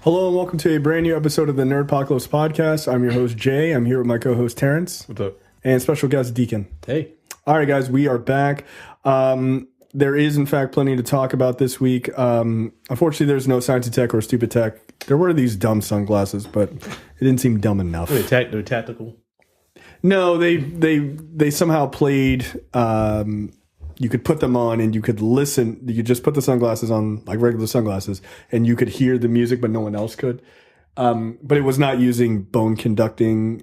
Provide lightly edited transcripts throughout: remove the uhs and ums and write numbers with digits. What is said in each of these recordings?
Hello and welcome to a brand new episode of the Nerdpocalypse Podcast. I'm your host, Jay. I'm here with my co-host, Terrence. What's up? And special guest, Deacon. Hey. All right, guys, we are back. There is, in fact, plenty to talk about this week. Unfortunately, there's no Science Tech or Stupid Tech. There were these dumb sunglasses, but it didn't seem dumb enough. They're tactical? No, they somehow played... you could put them on and you could listen. You could just put the sunglasses on like regular sunglasses and you could hear the music, but no one else could. But it was not using bone conducting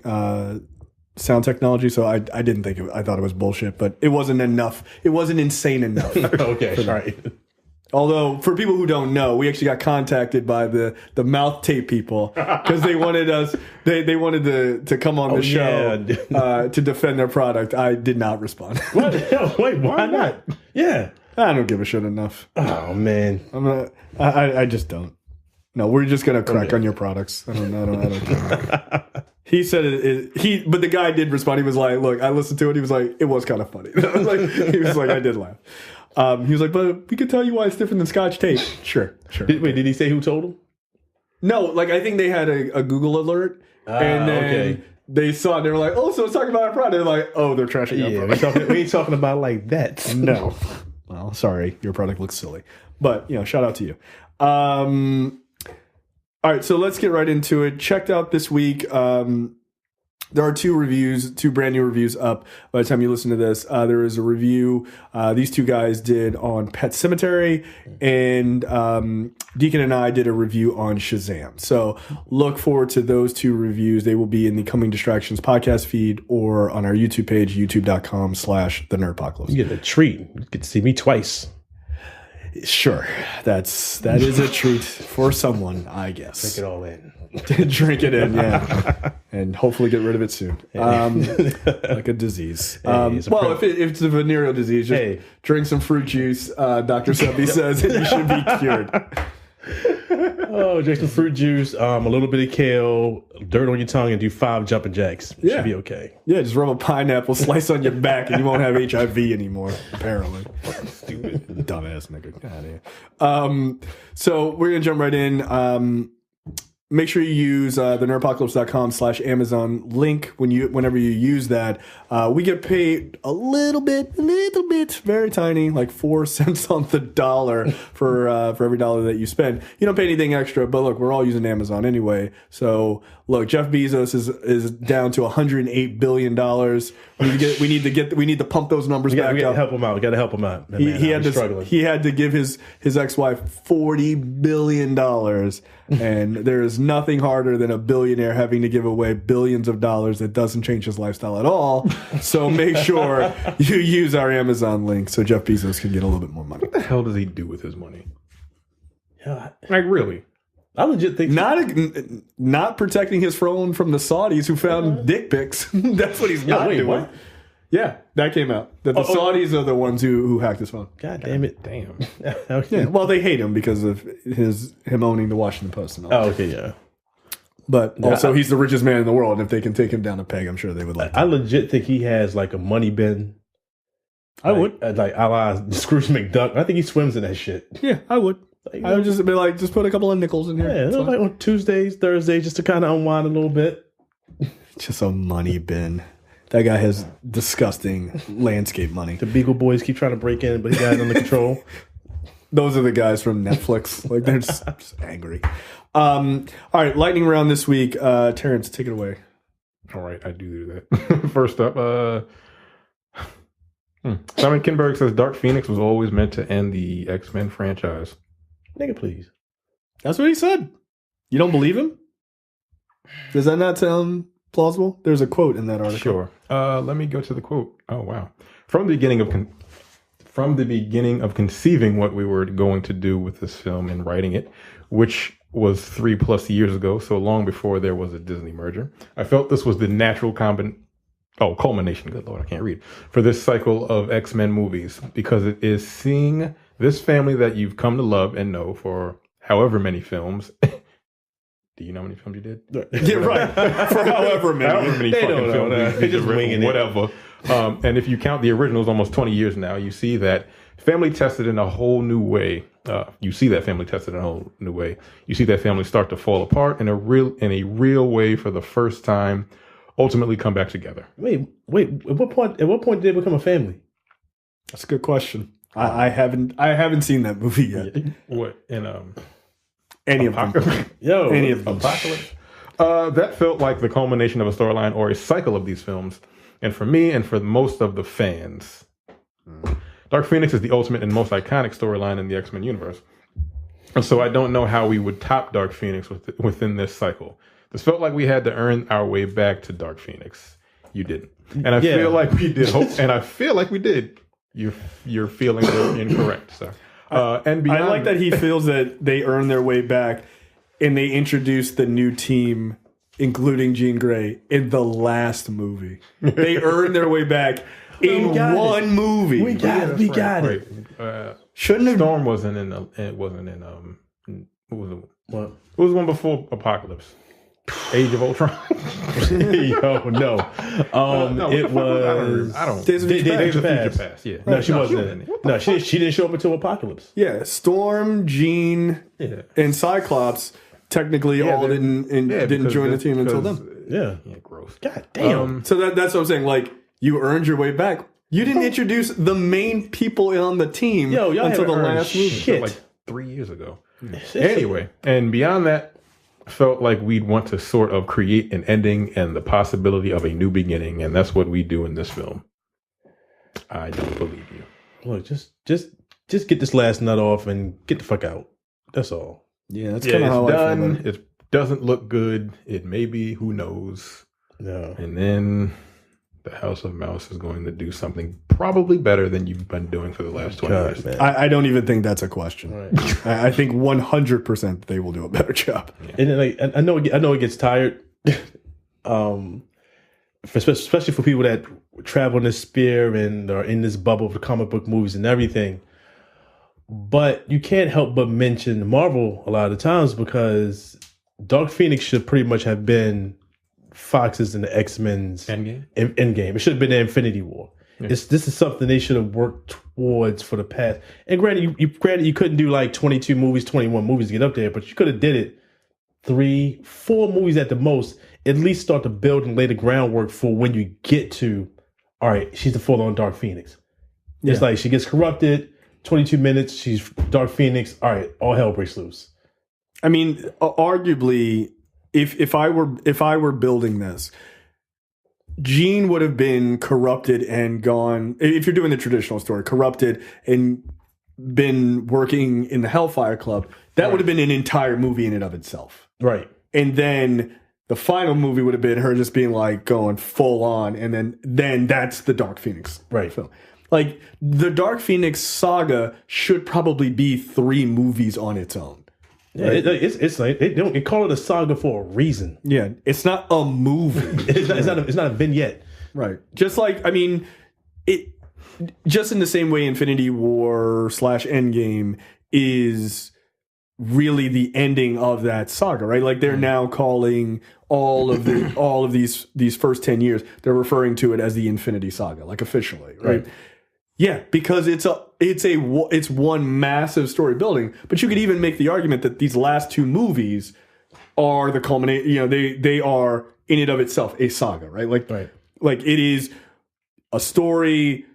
sound technology. So I didn't think I thought it was bullshit, but it wasn't enough. It wasn't insane enough. Okay. Right. Although for people who don't know, we actually got contacted by the mouth tape people because they wanted us, they wanted to come on the show to defend their product. I did not respond. What? Wait, why not? Yeah. I don't give a shit enough. Oh man. I just don't. No, we're just gonna crack on your products. I don't care. He said but the guy did respond. He was like, look, I listened to it. He was like, it was kind of funny. He was like, I did laugh. He was like, but we could tell you why it's different than Scotch tape. Sure. Did he say who told him? No, like I think they had a Google alert, and then they saw it. They were like, oh, so it's talking about our product. They're like, oh, they're trashing our product. We ain't talking about like that. No. Well, sorry, your product looks silly, but shout out to you. All right, so let's get right into it. Checked out this week. There are two brand new reviews up by the time you listen to this. There is a review these two guys did on Pet Sematary, and Deacon and I did a review on Shazam. So look forward to those two reviews. They will be in the Coming Distractions podcast feed or on our YouTube page, youtube.com/The Nerdpocalypse. You get a treat. You get to see me twice. Sure. That is a treat for someone, I guess. Drink it all in. Drink it in, yeah. And hopefully get rid of it soon. Like a disease. If it's a venereal disease, just drink some fruit juice. Dr. Sebi says and you should be cured. Drink some fruit juice, a little bit of kale, dirt on your tongue, and do 5 jumping jacks. You should be okay. Yeah, just rub a pineapple slice on your back and you won't have HIV anymore, apparently. Stupid. Dumbass nigga. God, yeah. So we're going to jump right in. Make sure you use the nerdpocalypse.com/Amazon link whenever you use that. We get paid a little bit, very tiny, like 4 cents on the dollar for every dollar that you spend. You don't pay anything extra, but look, we're all using Amazon anyway. So look, Jeff Bezos is down to $108 billion. We need to pump those numbers back up. We gotta help him out. Man, he had to give his ex-wife $40 billion. And there is nothing harder than a billionaire having to give away billions of dollars that doesn't change his lifestyle at all. So make sure you use our Amazon link so Jeff Bezos can get a little bit more money. What the hell does he do with his money? Yeah, like really? I legit think not protecting his phone from the Saudis who found dick pics. That's what he's not doing. What? Yeah, that came out. That the Saudis are the ones who hacked his phone. God damn it. Damn. Okay. Yeah, well, they hate him because of him owning the Washington Post and all. Oh, okay, yeah. But also, he's the richest man in the world, and if they can take him down a peg, I'm sure they would like I legit think he has like a money bin. I would. Like a la Scrooge McDuck. I think he swims in that shit. Yeah, I would. I would just be like, just put a couple of nickels in here. Yeah, like on Tuesdays, Thursdays, just to kind of unwind a little bit. Just a money bin. That guy has disgusting landscape money. The Beagle Boys keep trying to break in, but he got it under control. Those are the guys from Netflix. Like they're just angry. All right, lightning round this week. Terrence, take it away. All right, I do that. First up, Simon Kinberg says Dark Phoenix was always meant to end the X-Men franchise. Nigga, please. That's what he said. You don't believe him? Does that not sound plausible? There's a quote in that article. Sure. Let me go to the quote. Oh wow! From the beginning of conceiving what we were going to do with this film and writing it, which was 3+ years ago, so long before there was a Disney merger, I felt this was the natural culmination. Good Lord, I can't read. For this cycle of X-Men movies, because it is seeing this family that you've come to love and know for however many films. Do you know how many films you did? Yeah, right. For however many fucking films you just winging whatever. And if you count the originals, almost 20 years now, you see that family tested in a whole new way You see that family tested in a whole new way. You see that family start to fall apart in a real way for the first time, ultimately come back together. Wait. At what point did they become a family? That's a good question. I haven't seen that movie yet. What in any of them? Any of them? Apocalypse. That felt like the culmination of a storyline or a cycle of these films. And for me and for most of the fans, Dark Phoenix is the ultimate and most iconic storyline in the X-Men universe. And so I don't know how we would top Dark Phoenix within this cycle. This felt like we had to earn our way back to Dark Phoenix. You didn't. And I feel like we did. And I feel like we did. Your feelings are incorrect, sir. And beyond, I like that he feels that they earned their way back and they introduced the new team, including Jean Grey, in the last movie. They earned their way back in one movie. We got it. Shouldn't have. Storm wasn't in. It wasn't in. What? It was one before Apocalypse. Age of Ultron. Yo, no. It was. I don't. Days of Future Past. Yeah. No, she wasn't in it. No, she didn't show up until Apocalypse. Yeah, Storm, Jean, and Cyclops technically all didn't join the team until then. Yeah, gross. God damn. So that's what I'm saying. Like, you earned your way back. You didn't introduce the main people on the team until the last movie. Shit. Like 3 years ago. Anyway, and beyond that, felt like we'd want to sort of create an ending and the possibility of a new beginning, and that's what we do in this film. I don't believe you. Look, just get this last nut off and get the fuck out. That's all. Yeah, that's kind of how done. I feel about it. It doesn't look good. It may be. Who knows? No. And then the House of Mouse is going to do something probably better than you've been doing for the last 20 years. Man. I don't even think that's a question. Right. I think 100% they will do a better job. Yeah. And like, I know it gets tired, especially for people that travel in this sphere and are in this bubble of the comic book movies and everything. But you can't help but mention Marvel a lot of times because Dark Phoenix should pretty much have been Fox's and the X-Men's Endgame. It should have been the Infinity War. Yeah. This is something they should have worked towards for the past. And granted, you couldn't do like 22 movies, 21 movies to get up there, but you could have did it 3, 4 movies at the most. At least start to build and lay the groundwork for when you get to, all right, she's the full-on Dark Phoenix. Yeah. It's like she gets corrupted, 22 minutes, she's Dark Phoenix. All right, all hell breaks loose. I mean, arguably, if I were building this, Jean would have been corrupted and gone. If you're doing the traditional story, corrupted and been working in the Hellfire Club, that would have been an entire movie in and of itself. Right. And then the final movie would have been her just being like going full on, and then that's the Dark Phoenix film. Like, the Dark Phoenix saga should probably be 3 movies on its own. Yeah, right? It's like they call it a saga for a reason. Yeah, it's not a movie. it's not a vignette. Right. Just like, I mean, it just in the same way Infinity War / Endgame is really the ending of that saga, right? Like, they're now calling all of these first 10 years, they're referring to it as the Infinity Saga, like officially, right? Yeah, because it's one massive story building, but you could even make the argument that these last 2 movies are the culmination. You know, they are in and of itself a saga, right? Like it is a story.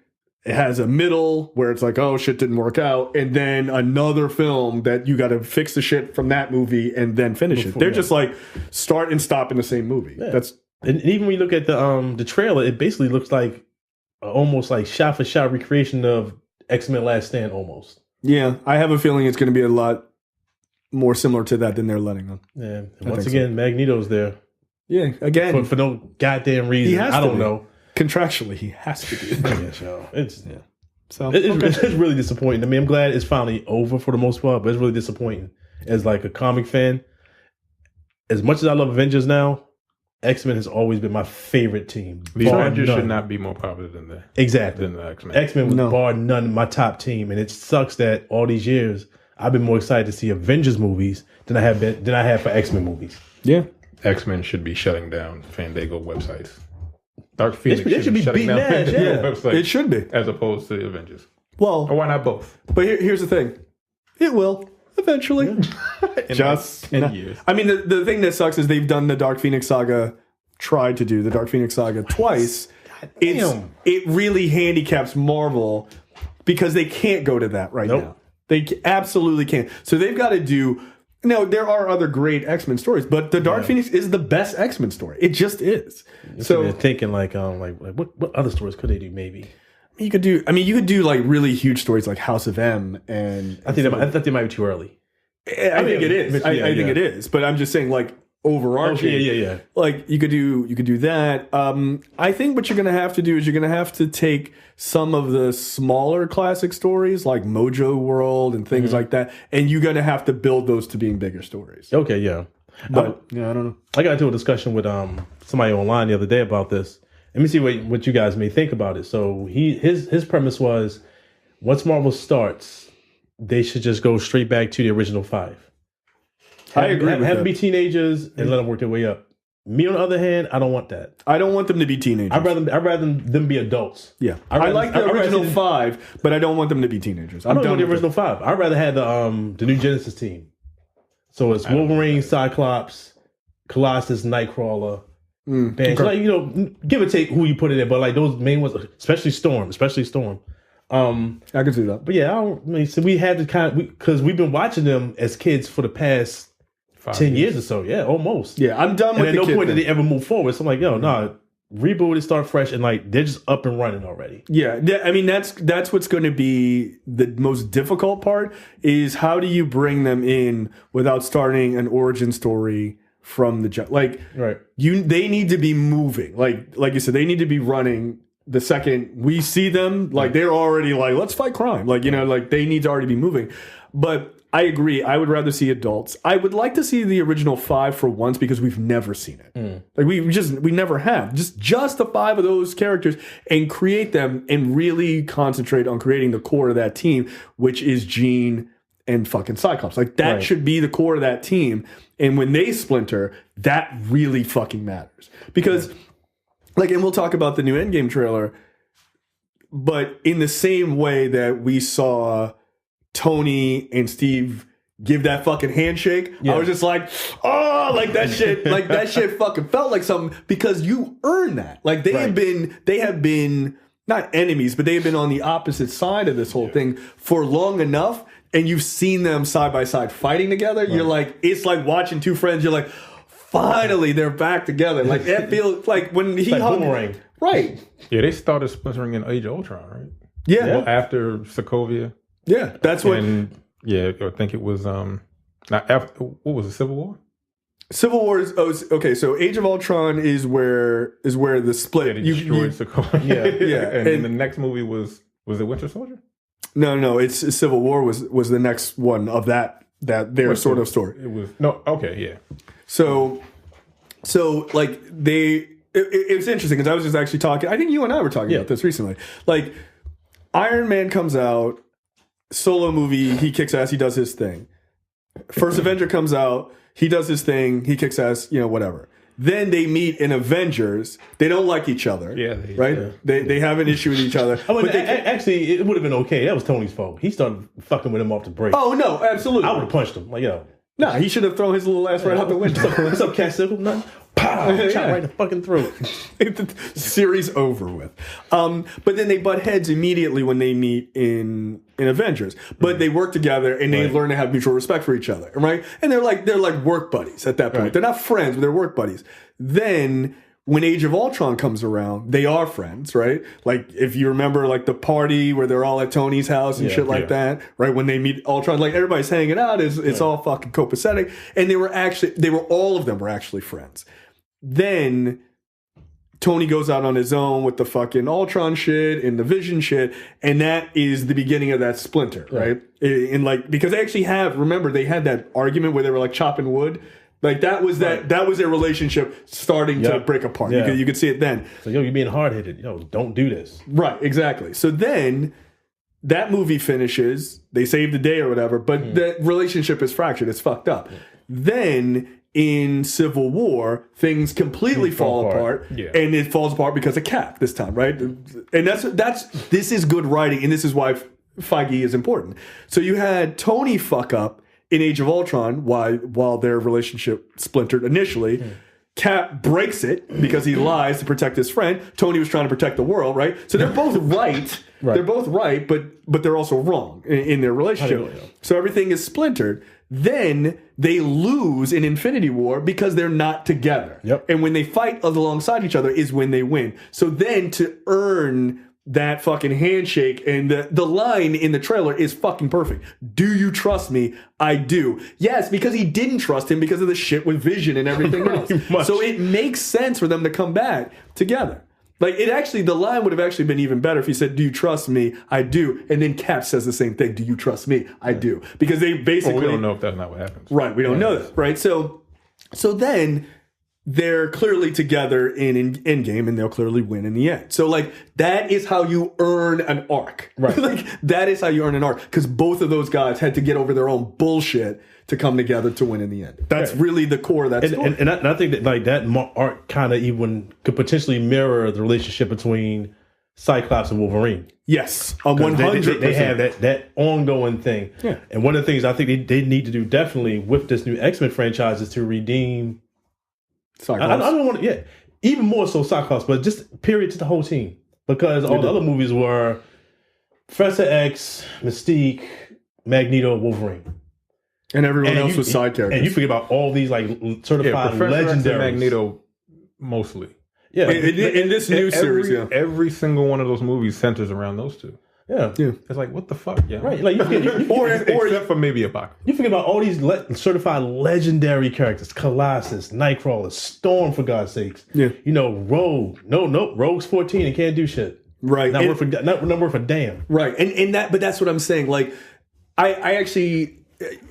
It has a middle where it's like, oh, shit didn't work out, and then another film that you got to fix the shit from that movie and then finish it. They're just like start and stop in the same movie. Yeah. And even when you look at the trailer, it basically looks like almost like shot for shot recreation of X-Men Last Stand almost. Yeah, I have a feeling it's going to be a lot more similar to that than they're letting on. Yeah, and once again, Magneto's there. Yeah, again. For no goddamn reason. I don't know. Contractually, he has to be there. So it's really disappointing. I mean, I'm glad it's finally over for the most part, but it's really disappointing. As like a comic fan, as much as I love Avengers now, X-Men has always been my favorite team. The Avengers should not be more popular than the X-Men. X-Men was bar none my top team, and it sucks that all these years I've been more excited to see Avengers movies than I have for X-Men movies. Yeah, X-Men should be shutting down Fandango websites. Dark Phoenix should be shutting down Fandango websites. It should be, as opposed to the Avengers. Well, or why not both? But here's the thing: It will. Eventually. Just in years. I mean, the thing that sucks is they've done the Dark Phoenix Saga, tried to do the Dark Phoenix Saga twice. It really handicaps Marvel because they can't go to that right now. They absolutely can't. So they've got to do... No, there are other great X-Men stories, but the Dark Phoenix is the best X-Men story. It just is. So thinking like what other stories could they do? Maybe you could do like really huge stories like House of M, and I thought they might be too early. I think it is. I think it is, but I'm just saying like overarching. Like you could do that. I think what you're gonna have to do is you're gonna have to take some of the smaller classic stories like Mojo World and things like that, and you're gonna have to build those to being bigger stories. Okay, yeah. But I don't know. I got into a discussion with somebody online the other day about this. Let me see what you guys may think about it. So his premise was, once Marvel starts, they should just go straight back to the original 5. I agree. Have them be teenagers and let them work their way up. Me, on the other hand, I don't want that. I don't want them to be teenagers. I'd rather them be adults. Yeah, I like the original 5, but I don't want them to be teenagers. I don't want the original 5. I'd rather have the new Genesis team. So it's Wolverine, Cyclops, Colossus, Nightcrawler. Okay. So like, give or take who you put in there, but like those main ones, especially Storm. I can see that. But yeah, so we had to because we've been watching them as kids for the past 10 years or so. Yeah, almost. Yeah, I'm done with it. And at no point did they ever move forward. So I'm like, reboot it, start fresh, and like they're just up and running already. Yeah, I mean that's what's going to be the most difficult part is how do you bring them in without starting an origin story from the they need to be moving like you said, they need to be running the second we see them, like they're already like, let's fight crime, like like they need to already be moving. But I agree, I would rather see adults. I would like to see the original 5 for once because we've never seen it. Like we never have. Just the 5 of those characters and create them and really concentrate on creating the core of that team, which is Jean and fucking Cyclops. Like that should be the core of that team. And when they splinter, that really fucking matters. Because like, and we'll talk about the new Endgame trailer, but in the same way that we saw Tony and Steve give that fucking handshake, I was just like, oh, like that shit, like that shit fucking felt like something because you earn that. Like they have been not enemies, but they have been on the opposite side of this whole thing for long enough, and you've seen them side by side fighting together. You're like, it's like watching two friends. You're like, finally, they're back together. Like that feels like when he hung, Boomerang. Right? Yeah, they started splintering in Age of Ultron, right? Yeah, well, after Sokovia. Yeah, that's what. And I think it was not after. What was it? Civil War. Civil War is okay. So Age of Ultron is where the split. Yeah, destroyed Sokovia. Yeah. And then the next movie was it Winter Soldier? No. It's Civil War was the next one of that their sort of story. It was yeah. So like it's interesting because I was just actually talking. I think you and I were talking about this recently. Like Iron Man comes out, solo movie, he kicks ass, he does his thing. First Avenger comes out, he does his thing, he kicks ass, whatever. Then they meet in Avengers. They don't like each other. Yeah, they have an issue with each other. Actually, it would have been okay. That was Tony's fault. He started fucking with him off the break. Oh no, absolutely. I would have punched him. Like nah, he should have thrown his little ass right out the window. What's up, Cat Sickle? Nothing. Pow! Shot right in the fucking throat. Series over with. But then they butt heads immediately when they meet in Avengers. But they work together and they learn to have mutual respect for each other, right? And they're like work buddies at that point. Right. They're not friends, but they're work buddies. Then when Age of Ultron comes around, they are friends, right? Like if you remember, like the party where they're all at Tony's house and shit like that, right? When they meet Ultron, like everybody's hanging out, it's all fucking copacetic, and all of them were actually friends. Then Tony goes out on his own with the fucking Ultron shit and the Vision shit, and that is the beginning of that splinter, right? And like because they actually they had that argument where they were like chopping wood. Like that was that was their relationship starting to break apart. Yeah. You could see it then. So you're being hard-headed. Don't do this. Right, exactly. So then that movie finishes, they save the day or whatever, but the relationship is fractured. It's fucked up. Yeah. Then in Civil War, things completely fall apart. Yeah. And it falls apart because of Cap this time, right? And this is good writing, and this is why Feige is important. So you had Tony fuck up in Age of Ultron while their relationship splintered initially. Cap breaks it because he lies to protect his friend. Tony was trying to protect the world, right? So they're both right. They're both right, but they're also wrong in their relationship. So everything is splintered. Then they lose in Infinity War because they're not together. And when they fight alongside each other is when they win. So then to earn that fucking handshake, and the line in the trailer is fucking perfect. Do you trust me? I do. Yes, because he didn't trust him because of the shit with Vision and everything else. So it makes sense for them to come back together. Like, the line would have actually been even better if he said, do you trust me? I do. And then Cap says the same thing. Do you trust me? I do. Because they basically... Well, we don't know if that's not what happens. Right, we don't know that, right? So then they're clearly together in Endgame, and they'll clearly win in the end. So, like, that is how you earn an arc. Right. Like, that is how you earn an arc. Because both of those guys had to get over their own bullshit to come together to win in the end. That's really the core of that story. And I think that, like, that arc kind of even could potentially mirror the relationship between Cyclops and Wolverine. Yes, 100%. They have that ongoing thing. Yeah. And one of the things I think they need to do definitely with this new X-Men franchise is to redeem Cyclops. I don't want to, even more so Cyclops, but just period to the whole team. Because all the other movies were Professor X, Mystique, Magneto, Wolverine. And everyone else was side characters. And you forget about all these like certified legendaries. Magneto, mostly. Yeah, in this new series, every single one of those movies centers around those two. Yeah. It's like, what the fuck? Yeah. Right. Like, except for maybe Apocalypse. You forget about all these certified legendary characters: Colossus, Nightcrawler, Storm, for God's sakes. Yeah. You know, Rogue. No, Rogue's 14 and can't do shit. Right. Not worth a damn. Right. But that's what I'm saying. Like, I actually.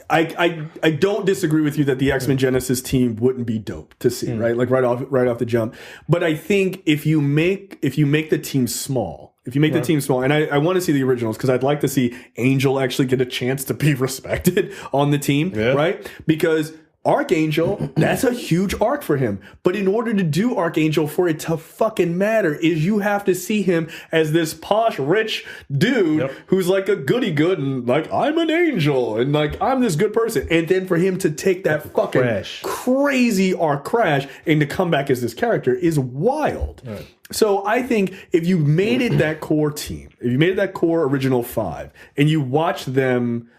I don't disagree with you that the X-Men Genesis team wouldn't be dope to see, right? Like right off the jump. But I think if you make the team small, and I want to see the originals because I'd like to see Angel actually get a chance to be respected on the team, right? Because Archangel, that's a huge arc for him. But in order to do Archangel for it to fucking matter is you have to see him as this posh, rich dude who's like a goody good and like, I'm an angel and like, I'm this good person. And then for him to take that fucking crazy arc crash and to come back as this character is wild. Right. So I think if you made it that core team, if you made it that core original 5 and you watch them,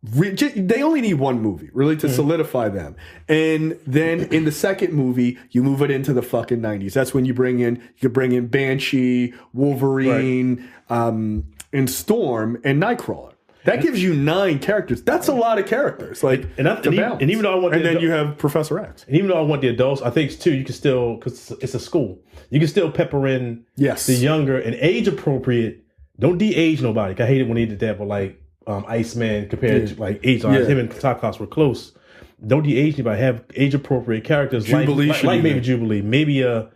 they only need one movie really to solidify them, and then in the second movie you move it into the fucking 90s. That's when you could bring in Banshee, Wolverine, and Storm and Nightcrawler. That gives you 9 characters. That's a lot of characters. Like, and even though I want, and then you have Professor X. And even though I want the adults, I think too you can still, because it's a school, you can still pepper in the younger and age appropriate. Don't de-age nobody. I hate it when they did that, but like. Iceman compared to like age lines. Him and Cyclops were close. Don't de-age anybody. Have age appropriate characters Jubilee like maybe Jubilee, maybe a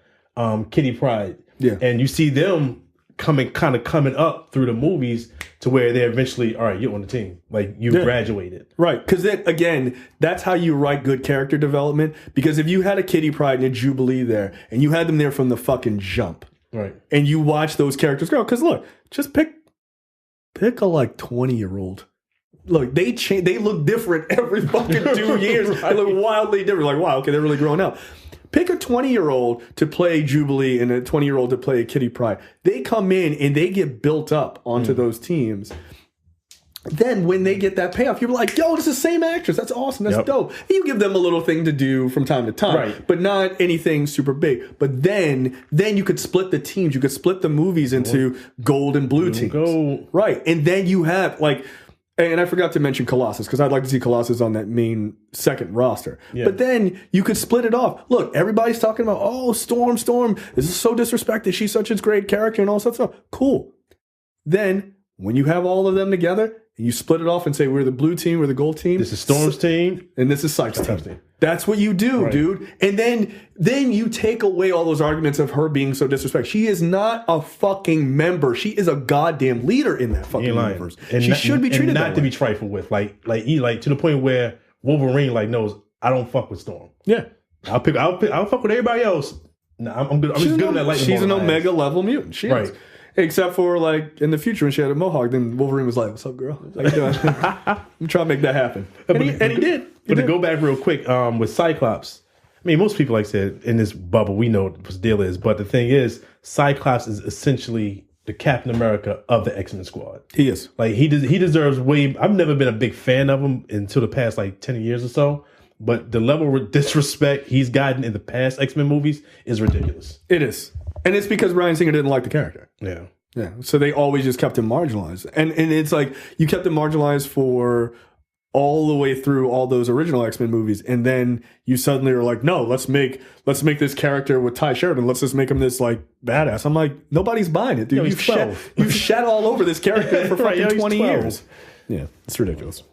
Kitty Pryde. Yeah, and you see them coming up through the movies to where they're eventually all right. You're on the team. Like you graduated, right? Because then again, that's how you write good character development. Because if you had a Kitty Pryde and a Jubilee there, and you had them there from the fucking jump, right? And you watch those characters go. Because look, just pick a like 20-year-old. Look, they change. They look different every fucking 2 years. They look wildly different. Like, wow, okay, they're really growing up. Pick a 20-year-old to play Jubilee and a 20-year-old to play Kitty Pryde. They come in and they get built up onto those teams. Then when they get that payoff, you're like, yo, it's the same actress. That's awesome. That's dope. And you give them a little thing to do from time to time, but not anything super big. But then you could split the teams. You could split the movies into gold and blue teams. Right. And then you have like, and I forgot to mention Colossus because I'd like to see Colossus on that main second roster. Yeah. But then you could split it off. Look, everybody's talking about, oh, Storm. This is so disrespected. She's such a great character and all that stuff. Cool. Then when you have all of them together, and you split it off and say, we're the blue team, we're the gold team. This is Storm's team. And this is Cyclops' team. That's what you do, dude. And then you take away all those arguments of her being so disrespectful. She is not a fucking member. She is a goddamn leader in that fucking universe. And she should be treated not to be trifled with. Like to the point where Wolverine knows I don't fuck with Storm. Yeah. I'll fuck with everybody else. No, I'm just good at that lightning. She's an Omega level mutant. She is. Except for like in the future when she had a mohawk, then Wolverine was like, "What's up, girl? How you doing?" I'm trying to make that happen, and he did. But to go back real quick, with Cyclops, I mean, most people, like I said, in this bubble, we know what the deal is. But the thing is, Cyclops is essentially the Captain America of the X-Men squad. He is. Like, he deserves way... I've never been a big fan of him until the past, 10 years or so. But the level of disrespect he's gotten in the past X-Men movies is ridiculous. It is. And it's because Bryan Singer didn't like the character. Yeah. Yeah. So they always just kept him marginalized. And it's like, you kept him marginalized for... all the way through all those original X-Men movies, and then you suddenly are like, no, let's make this character with Ty Sheridan. Let's just make him this like badass. I'm like, nobody's buying it, dude. You've shat all over this character for fucking 20 years. Yeah, it's ridiculous.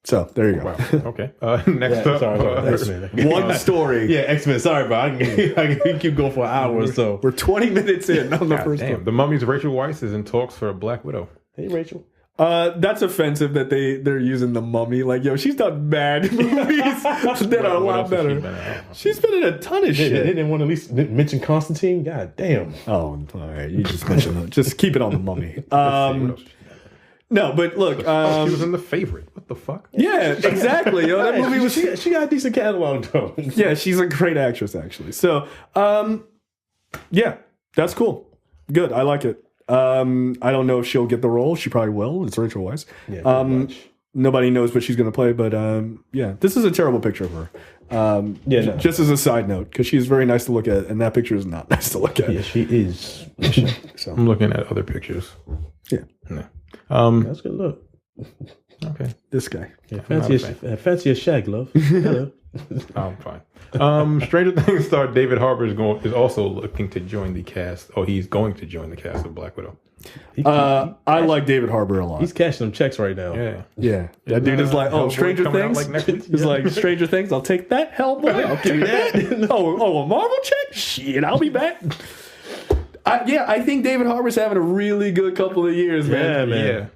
So there you go. Wow. Okay. Next up, X-Men. One story. Yeah, X-Men. Sorry, bro. I can keep going for an hour or so. We're 20 minutes in on the first one. The Mummy's Rachel Weisz is in talks for a Black Widow. Hey, Rachel. That's offensive that they're using the Mummy. Like, yo, she's done bad movies that are a lot better. She's been in a ton of shit. They didn't want to at least mention Constantine. God damn. Oh, all right. You just mentioned it. Just keep it on the Mummy. No, but look, she was in The Favorite. What the fuck? Yeah, exactly. Yo, that movie was. She got a decent catalog though. Yeah, she's a great actress actually. So, yeah, that's cool. Good, I like it. I don't know if she'll get the role. She probably will. It's Rachel Weisz. Yeah, nobody knows what she's going to play, but yeah, this is a terrible picture of her. Just as a side note, because she's very nice to look at, and that picture is not nice to look at. Yeah, she is. So I'm looking at other pictures. Yeah, no. That's a good look. Okay, this guy. Yeah, fancy a shag, love. Hello. I'm fine. Stranger Things star David Harbour is also looking to join the cast. Oh, he's going to join the cast of Black Widow. I like David Harbour a lot. He's cashing them checks right now. Yeah. That dude is like, Stranger Things. Like next week? He's like, Stranger Things. I'll take that. Hellboy. I'll take that. A Marvel check. Shit, I'll be back. I think David Harbour's having a really good couple of years, man. Yeah, man.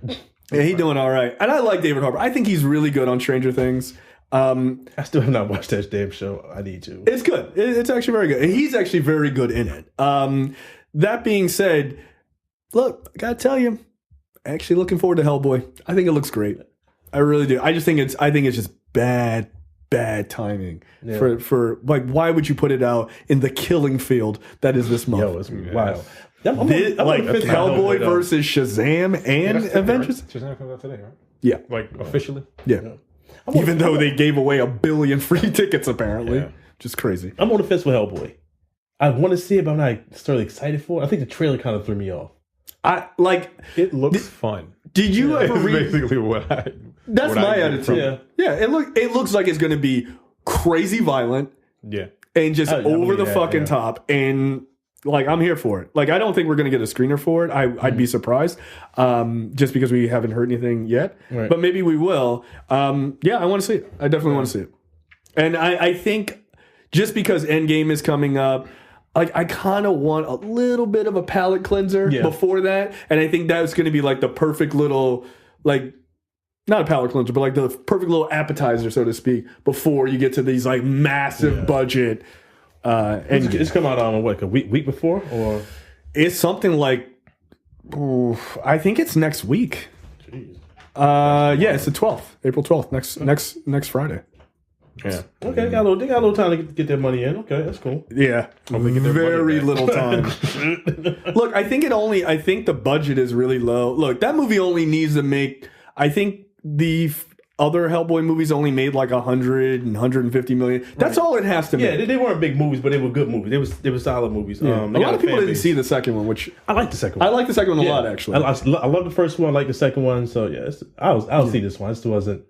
Yeah, he's doing all right. And I like David Harbour. I think he's really good on Stranger Things. I still have not watched that damn show. I need to. It's good. It's actually very good. And he's actually very good in it. That being said, look, I gotta tell you, actually looking forward to Hellboy. I think it looks great. I really do. I think it's just bad timing for like, why would you put it out in the killing field that is this month? Yo, it's wild. Hellboy versus Shazam and Avengers. Shazam comes out today, right? Yeah, like officially. Yeah. Even though they gave away 1 billion free tickets, apparently, just crazy. I'm on the fence with Hellboy. I want to see it, but I'm not necessarily excited for it. I think the trailer kind of threw me off. It looks fun. Did you ever read? Basically, what I. That's my attitude. Yeah. It looks like it's going to be crazy violent. Yeah. And just over the fucking top. And like, I'm here for it. Like, I don't think we're going to get a screener for it. I'd be surprised, just because we haven't heard anything yet. Right. But maybe we will. I want to see it. I definitely want to see it. And I think just because Endgame is coming up, like, I kind of want a little bit of a palate cleanser before that. And I think that's going to be like the perfect little, like, not a palate cleanser, but like the perfect little appetizer, so to speak, before you get to these like massive budget. It's come out on what, a week before, or it's something like, I think it's next week. Jeez. It's the 12th, April 12th, next Friday. Yeah. Okay, they got a little time to get their money in. Okay, that's cool. Yeah, very little time. Look, I think the budget is really low. Look, that movie only needs to make. I think the other Hellboy movies only made like 100 and 150 million. That's all it has to make. Yeah, they weren't big movies, but they were good movies. They were solid movies. Yeah. A lot of people didn't see the second one, which I like the second one. I like the second one a lot, actually. I love the first one. I like the second one. So yeah, I'll see this one. I still wasn't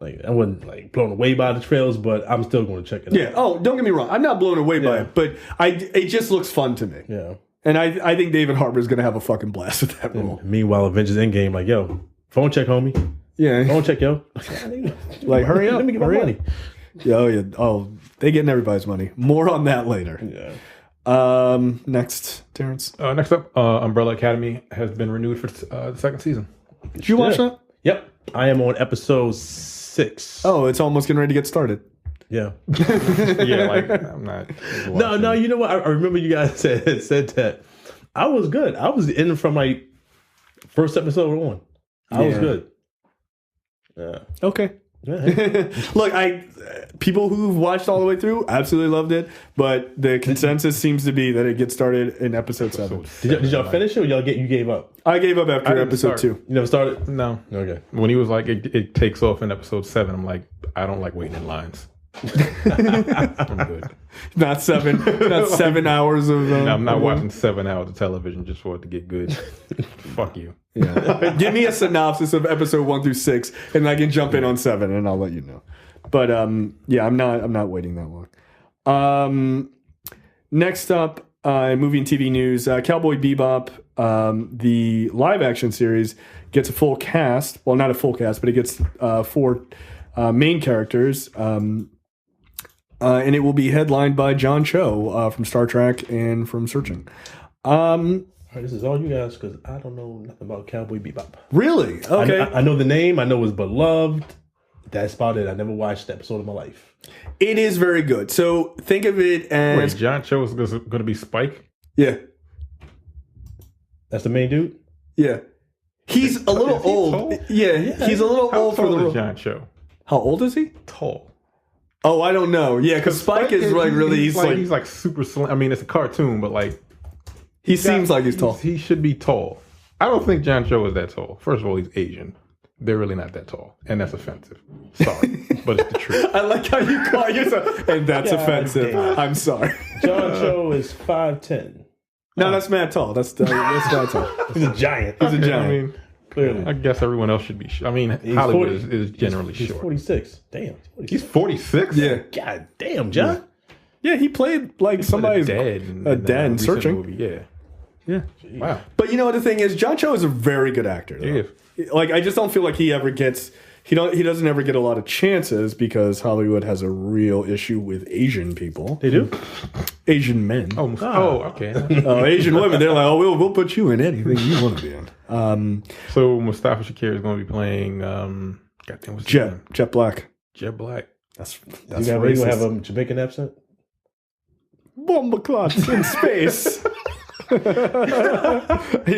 I wasn't like blown away by the trailers, but I'm still going to check it out. Yeah. Oh, don't get me wrong. I'm not blown away by it, but it just looks fun to me. Yeah. And I think David Harbour is going to have a fucking blast with that role. Meanwhile, Avengers Endgame, like, yo, phone check, homie. Yeah. Phone check, yo. Like, hurry up. Let me get my money. Oh, they getting everybody's money. More on that later. Yeah. Next, Terrence. Next up, Umbrella Academy has been renewed for the second season. Did you watch that? Yep. I am on episode 6. Oh, it's almost getting ready to get started. Yeah. Yeah, like, I'm not. No, you know what? I remember you guys said that I was good. I was in from like first episode on. I was good. Yeah. Okay. Yeah. Look, people who've watched all the way through absolutely loved it, but the consensus seems to be that it gets started in episode 7. Did y'all finish it, or you gave up? I gave up after episode 2. You never started? No. Okay. When he was like, it takes off in episode 7, I'm like, I don't like waiting in lines. I'm good. Not 7 hours of. I'm not watching 7 hours of television just for it to get good. Fuck you. Yeah. Give me a synopsis of episode 1 through 6, and I can jump in on 7, and I'll let you know. But yeah, I'm not waiting that long. Next up, movie and TV news: Cowboy Bebop, the live action series, gets a full cast. Well, not a full cast, but it gets 4 main characters. And it will be headlined by John Cho from Star Trek and from Searching. All right, this is all you guys, because I don't know nothing about Cowboy Bebop. Really? Okay. I know the name. I know it's beloved. That's about it. I never watched the episode of my life. It is very good. So think of it as... Wait, John Cho is going to be Spike? Yeah. That's the main dude? Yeah. He's a little old. Tall? Yeah, he's a little old for the role. John Cho? How old is he? Tall. Oh, I don't know. Yeah, because Spike is like really... He's like super slim. I mean, it's a cartoon, but like... He seems like he's tall. He should be tall. I don't think John Cho is that tall. First of all, he's Asian. They're really not that tall. And that's offensive. Sorry. But it's the truth. I like how you call yourself... And that's offensive. Damn. I'm sorry. John Cho is 5'10". No, that's mad tall. That's mad tall. He's a giant. He's a giant. I mean, Clearly. I guess everyone else should be... I mean, He's Hollywood 40 is generally he's short. 46. Damn. He's 46? Yeah. God damn, John. Yeah, he played like somebody's dad dad in Searching. movie. Yeah. Yeah. Wow. But you know what the thing is, John Cho is a very good actor. Though. Yeah. Like I just don't feel like he ever gets he doesn't ever get a lot of chances because Hollywood has a real issue with Asian people. They do? Asian men. Okay. Asian women. They're like, oh, we'll put you in anything you want to be in. So Mustafa Shakir is going to be playing. Goddamn, what's his name? Jet Black. Jet Black. That's You gonna have a Jamaican accent? Bomber clots in space. You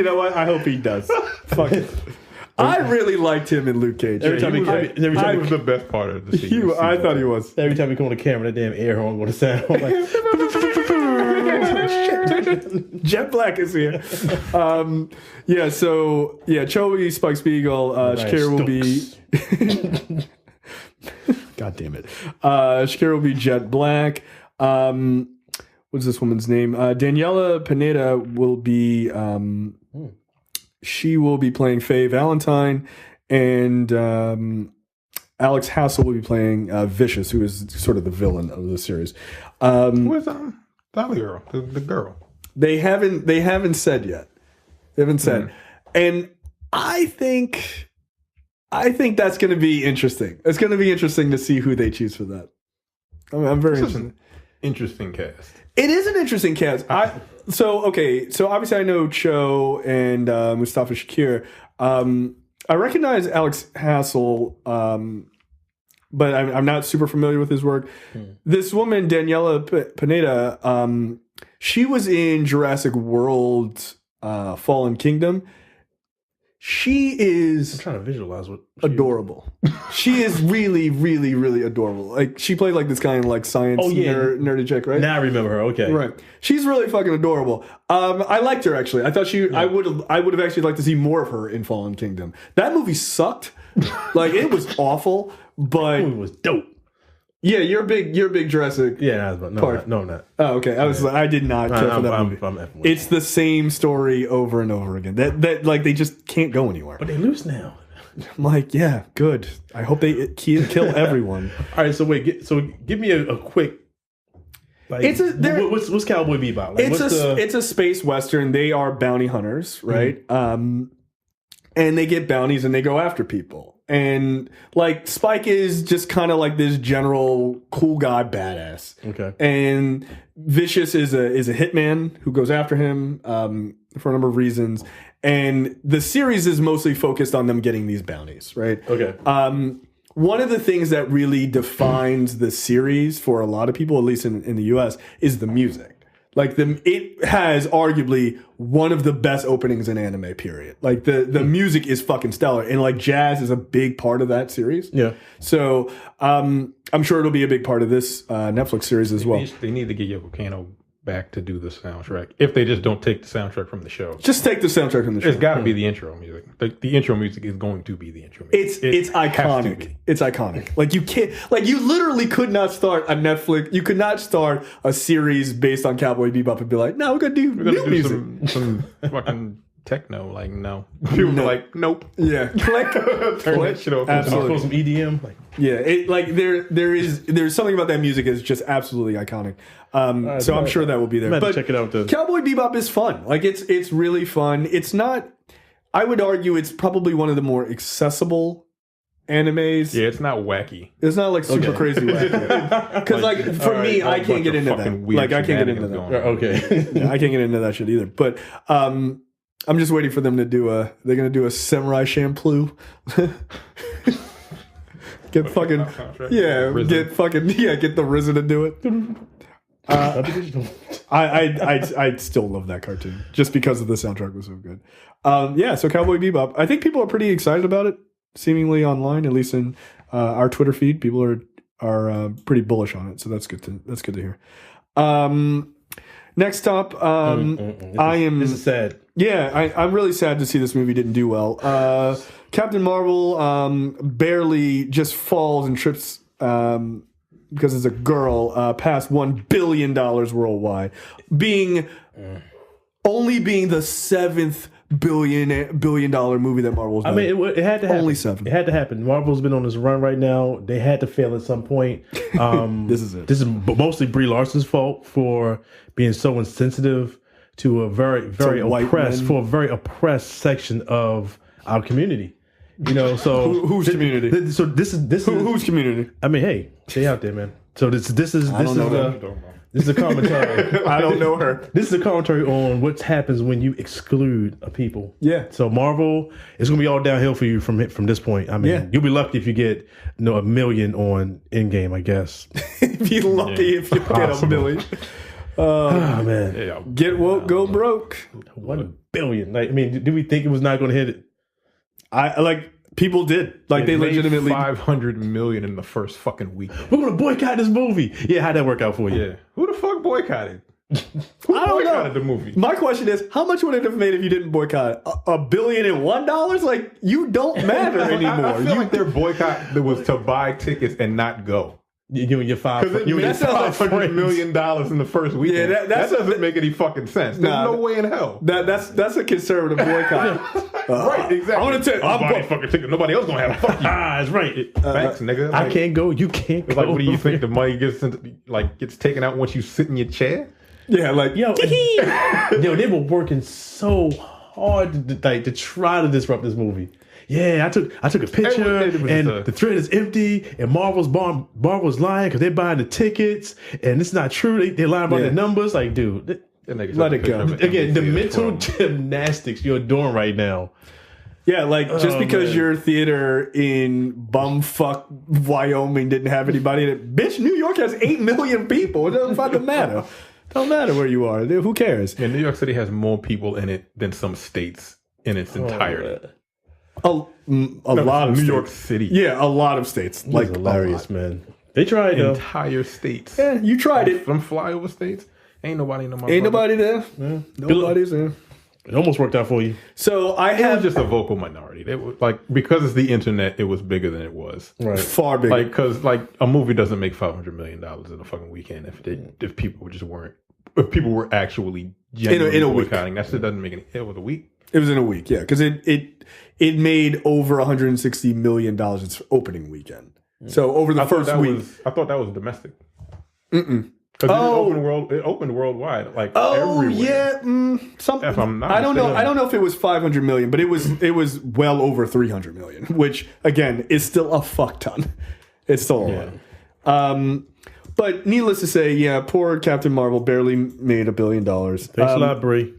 know what? I hope he does. Fuck it. I really liked him in Luke Cage. He was the best part of the season. I thought he was. Every time we come on the camera, that damn air horn going to sound. I'm like, Jet Black is here. Yeah, so Cho will be Spike Spiegel. Shakira will be. God damn it. Shakira will be Jet Black. What's this woman's name? Daniela Pineda will be. She will be playing Faye Valentine, and Alex Hassel will be playing Vicious, who is sort of the villain of the series. Where's the other girl? The girl. They haven't said yet. They haven't said, and I think that's going to be interesting. It's going to be interesting to see who they choose for that. I'm very interested. Interesting cast. It is an interesting cast. So obviously I know Cho and Mustafa Shakir. I recognize Alex Hassel, but I'm not super familiar with his work. This woman, Daniela Pineda, she was in Jurassic World Fallen Kingdom. She is... I'm trying to visualize what... adorable. She is really, really, really adorable. Like, she played like this kind of like science nerdy chick, right? Now I remember her, okay. Right. She's really fucking adorable. I liked her, actually. I thought I would have actually liked to see more of her in Fallen Kingdom. That movie sucked. Like, it was awful, but... It was dope. Yeah, you're a big Jurassic. Yeah, no, I'm not. Oh, okay. I did not care for that movie. It's the same story over and over again. That like they just can't go anywhere. But they loose now. I'm like, yeah, good. I hope they kill everyone. All right, so give me a quick. Like, what's Cowboy Bebop? Like, it's a space western. They are bounty hunters, right? And they get bounties and they go after people. And like Spike is just kind of like this general cool guy badass. Okay. And Vicious is a hitman who goes after him for a number of reasons. And the series is mostly focused on them getting these bounties, right? Okay. One of the things that really defines the series for a lot of people, at least in the US, is the music. Like it has arguably one of the best openings in anime. Period. Like the music is fucking stellar, and like jazz is a big part of that series. Yeah. So I'm sure it'll be a big part of this Netflix series as well. They need to get Yoko Kanno back to do the soundtrack. If they just don't take the soundtrack from the show, Just take the soundtrack from the show. it's got to be the intro music. The intro music is going to be the intro music. It's iconic. It's iconic. Like you can't. Like you literally could not start a Netflix. You could not start a series based on Cowboy Bebop and be like, no, we're gonna do new music. Some fucking techno. Like no, people are like nope. Yeah, click. Turn that shit off. Absolutely. Some EDM. Like, Yeah, there's something about that music is just absolutely iconic. So I'm sure that will be there. But check it out. Cowboy Bebop is fun. Like it's really fun. It's not. I would argue it's probably one of the more accessible animes. Yeah, it's not wacky. It's not like super crazy wacky. Because like for me, I can't get into that. Like I can't get into that. Okay. Yeah, I can't get into that shit either. But I'm just waiting for them to do a. They're gonna do a samurai champloo. Get fucking get the RZA to do it. I still love that cartoon just because of the soundtrack was so good. So Cowboy Bebop. I think people are pretty excited about it. Seemingly online, at least in our Twitter feed, people are pretty bullish on it. So that's good to hear. Next up, This is sad. Yeah, I'm really sad to see this movie didn't do well. Captain Marvel barely just falls and trips because it's a girl past $1 billion worldwide, only being the $7th billion dollar movie that Marvel's done. I mean, it had to happen. Only 7. It had to happen. Marvel's been on this run right now. They had to fail at some point. This is it. This is mostly Brie Larson's fault for being so insensitive to a very very oppressed section of our community. You know, so whose community? This is whose community? I mean, hey, stay out there, man. So this is a commentary. I don't know her. This is a commentary on what happens when you exclude a people. Yeah. So Marvel, it's gonna be all downhill for you from this point. I mean, you'll be lucky if you get $1 million on Endgame, I guess. Be lucky if you get $1 million. Oh man, Yeah. Get woke, go broke. $1 billion. Like, I mean, did we think it was not going to hit it? People did. Like they legitimately $500 million in the first fucking week. We're going to boycott this movie. Yeah, how'd that work out for you? Yeah. Who the fuck boycotted? I don't boycotted know. the movie? My question is, how much would it have made if you didn't boycott? $1 billion and $1? Like you don't matter anymore. I feel like their boycott was to buy tickets and not go. You and your That's $500 million in the first weekend. Yeah, that doesn't make any fucking sense. There's no way in hell. That's a conservative boycott. Right, exactly. I want to tell I'm fucking ticket. Nobody else gonna have a fuck you. That's right. Thanks, nigga. I can't go. You can't go. Like, what do you think the money gets taken out once you sit in your chair? Yeah, like Yo, they were working so hard to try to disrupt this movie. Yeah, I took a picture and the thread is empty and Marvel's lying because they're buying the tickets and it's not true. They're lying about the numbers. Like, dude, let it go. Again, the mental gymnastics you're doing right now. Yeah, like just because your theater in bumfuck Wyoming didn't have anybody in it, bitch, New York has 8 million people. It doesn't fucking matter. Don't matter where you are. Who cares? Yeah, New York City has more people in it than some states in its entirety. A lot of New states. York City. Yeah, a lot of states. Like Hilarious, man. They tried though. Entire states. Yeah, you tried it. From flyover states, ain't nobody in the Ain't nobody there. Yeah. Nobody's there. It almost worked out for you. So I It have was just a vocal minority. They were because it's the internet, it was bigger than it was. Right. far bigger. Because a movie doesn't make $500 million in a fucking weekend if people were actually genuinely in a week. boycotting. That shit doesn't make any. It was a week. It was in a week, yeah, because it made over $160 million its opening weekend. So over the first week, I thought that was domestic. Because it opened worldwide, everywhere. yeah, something. If I'm not I don't know. mistaken. I don't know if it was 500 million, but it was well over 300 million, which again is still a fuck ton. It's still a lot. But needless to say, yeah, poor Captain Marvel barely made $1 billion. Thanks a lot, Brie.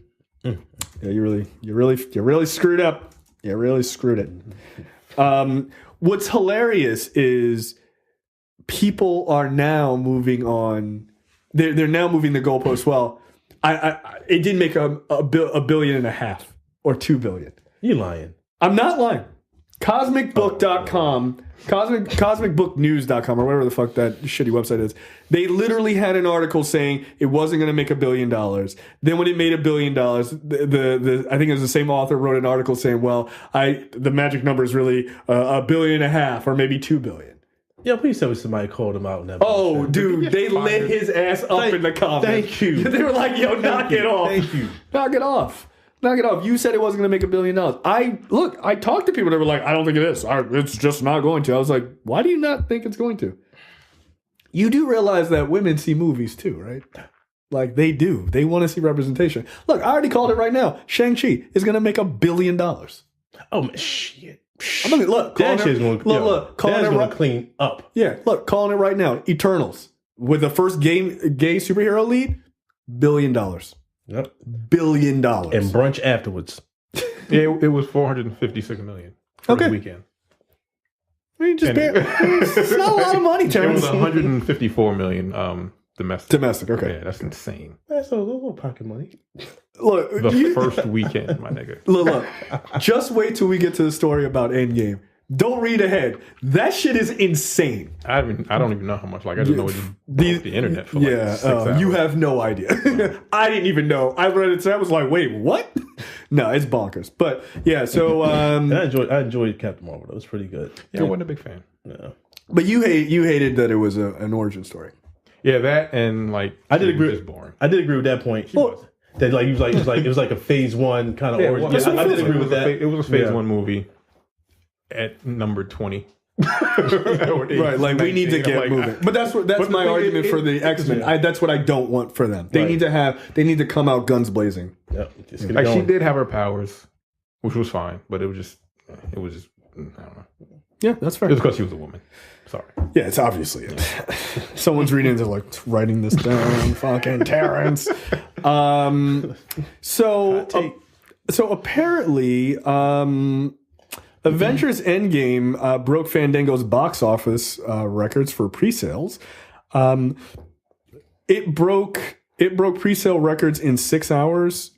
Yeah, you really screwed up. You really screwed it. What's hilarious is people are now moving on. They're now moving the goalposts. Well, it didn't make a billion and a half or 2 billion. You lying? I'm not lying. CosmicBook.com, CosmicBookNews.com, or whatever the fuck that shitty website is. They literally had an article saying it wasn't going to make $1 billion. Then when it made $1 billion, the I think it was the same author wrote an article saying, well, the magic number is really $1.5 billion or maybe $2 billion. Yeah, please tell me somebody called him out. Oh, dude, they lit his ass up in the comments. Thank you. They were like, yo, knock it off. Thank you. Knock it off. Knock it off. You said it wasn't going to make $1 billion. I talked to people that were like, I don't think it is. It's just not going to. I was like, why do you not think it's going to? You do realize that women see movies too, right? Like they do. They want to see representation. Look, I already called it right now. Shang-Chi is going to make $1 billion. Oh, man, shit. I mean, look, that shit's going to clean up. Yeah, look, calling it right now. Eternals with the first gay superhero lead, $1 billion. Yep. $1 billion. And brunch afterwards. Yeah, it was $456 million for the weekend. I mean, it's not a lot of money, Terrence. It was $154 million domestic. Domestic, okay. Yeah, that's insane. That's a little pocket money. Look, the first weekend, my nigga. Look, just wait till we get to the story about Endgame. Don't read ahead. That shit is insane. I don't even know how much. Like I just know it just broke the internet for like 6 hours. You have no idea. I didn't even know. I read it. So I was like, wait, what? No, it's bonkers. But yeah, so I enjoyed Captain Marvel. It was pretty good. Yeah, I wasn't a big fan. No. But you hated that it was an origin story. Yeah, that and like I did agree. It's boring. I did agree with that point. That like it was like a phase one kind of origin. Well, I did agree with that. It was a phase one movie. At number 20. Right, like we need to get moving. But that's my argument for the X-Men. That's what I don't want for them. They need to come out guns blazing. Yep. Like she did have her powers, which was fine, but it was just I don't know. Yeah, that's fair. It was because she was a woman. Sorry. Yeah, it's obviously it. Someone's reading into like writing this down, fucking Terrence. So apparently, Avengers Endgame broke Fandango's box office records for pre-sales. It broke pre-sale records in 6 hours,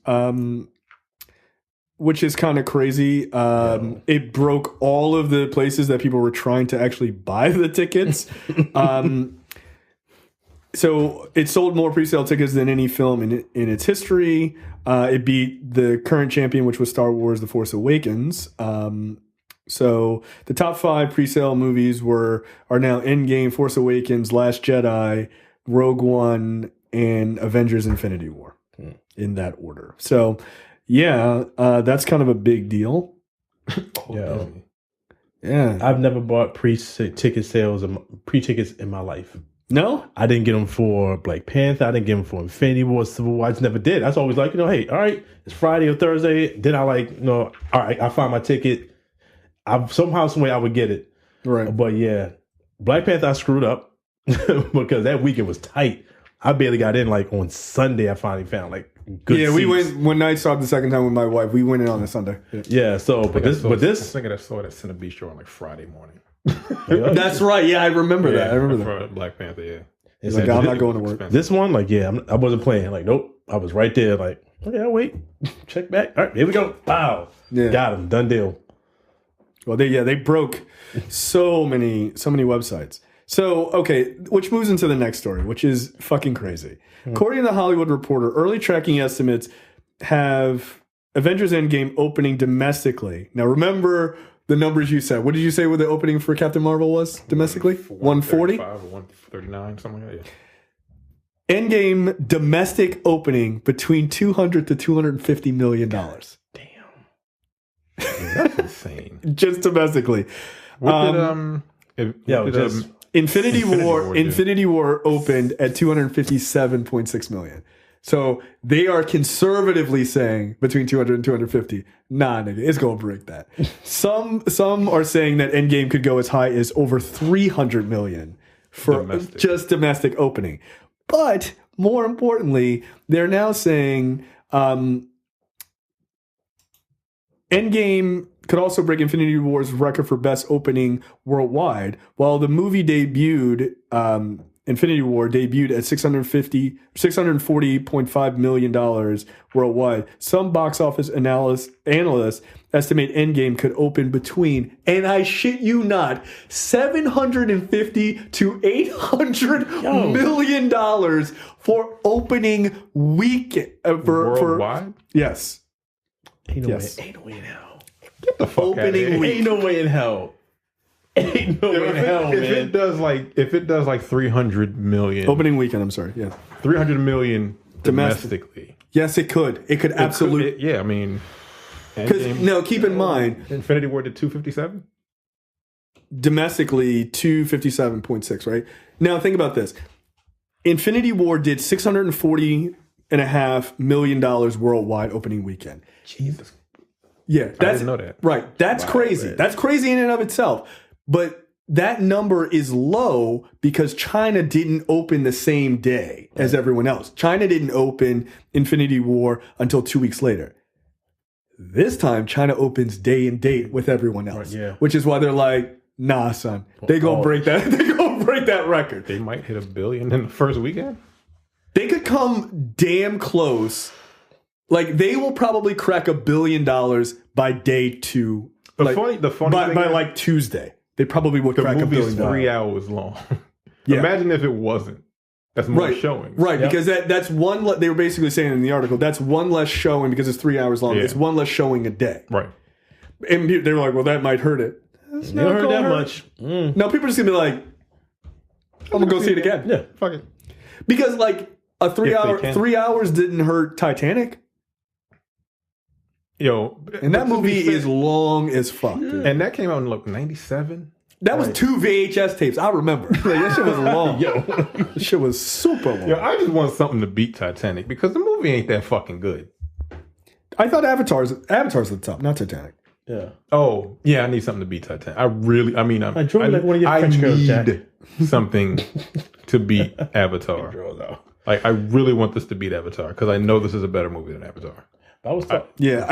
which is kind of crazy. It broke all of the places that people were trying to actually buy the tickets. So it sold more pre-sale tickets than any film in its history. It beat the current champion, which was Star Wars: The Force Awakens. So the top 5 pre-sale movies are now Endgame, Force Awakens, Last Jedi, Rogue One, and Avengers: Infinity War in that order. So yeah, that's kind of a big deal. Yeah. I've never bought pre-tickets in my life. No? I didn't get them for Black Panther. I didn't get them for Infinity War, Civil War. I just never did. That's always like, hey, all right, it's Friday or Thursday. Then I all right, I find my ticket. Somehow, some way I would get it. Right. But yeah, Black Panther I screwed up because that weekend was tight. I barely got in on Sunday. I finally found good seats. We went when I saw it the second time with my wife. We went in on a Sunday. Yeah, so but this I think I saw it at Cinebistro Show on Friday morning. That's right. Yeah, I remember that. I remember that. Black Panther, yeah. It's like, I'm not going to work. Expensive. This one, I wasn't playing. Nope. I was right there. Okay, I'll wait. Check back. All right, here we go. Wow. Yeah. Got him. Done deal. Well, they broke so many websites. So, okay, which moves into the next story, which is fucking crazy. According to the Hollywood Reporter, early tracking estimates have Avengers Endgame opening domestically. Now, remember the numbers you said. What did you say with the opening for Captain Marvel was domestically? 140? 139, something like that, yeah. Endgame domestic opening between $200 to $250 million. Damn. That's insane. Just domestically. Infinity War opened at $257.6 million. So they are conservatively saying between 200 and 250. Nah, nigga, it's gonna break that. Some are saying that Endgame could go as high as over 300 million for just domestic opening. But more importantly, they're now saying Endgame could also break Infinity War's record for best opening worldwide. While the movie debuted Infinity War debuted at $640.5 million worldwide. Some box office analysts estimate Endgame could open between, and I shit you not, $750 to $800 million for opening weekend. Worldwide? Yes. Ain't no way in hell. Get the fuck out of here. Ain't no way in hell. Ain't no way in hell, man. If it does like 300 million opening weekend, I'm sorry. Yeah. 300 million domestically. Yes, it could. It could absolutely. Yeah, I mean, because keep in mind, Infinity War did 257 domestically, 257.6. Right now, think about this: Infinity War did $640.5 million worldwide opening weekend. Jesus. Yeah, I didn't know that. Right, that's crazy. Man. That's crazy in and of itself. But that number is low because China didn't open the same day as everyone else. China didn't open Infinity War until 2 weeks later. This time, China opens day and date with everyone else, which is why they're like, "Nah, son, they gonna break that. They gonna break that record. They might hit $1 billion in the first weekend. They could come damn close. Like they will probably crack $1 billion by day 2. The funny thing by like Tuesday." They probably would crack $1 billion. The movie's 3 hours long. Imagine if it wasn't. That's more showing. Right, because that's one. They were basically saying in the article, that's one less showing because it's 3 hours long. Yeah. It's one less showing a day. Right. And they were like, well, that might hurt it. It's not hurt that much. No, people are just going to be like, I'm going to go see it again. Yeah, fuck it. Because like a 3 hours didn't hurt Titanic. Yo, and that movie is long as fuck. And that came out in 97. That was 2 VHS tapes. I remember. Like, that shit was long. Yo, that shit was super long. Yo, I just want something to beat Titanic because the movie ain't that fucking good. I thought Avatar's at the top, not Titanic. Yeah. Oh, yeah. I need something to beat Titanic. I drew like one of your French girls, Jack. Something to beat Avatar. Like, I really want this to beat Avatar because I know this is a better movie than Avatar. I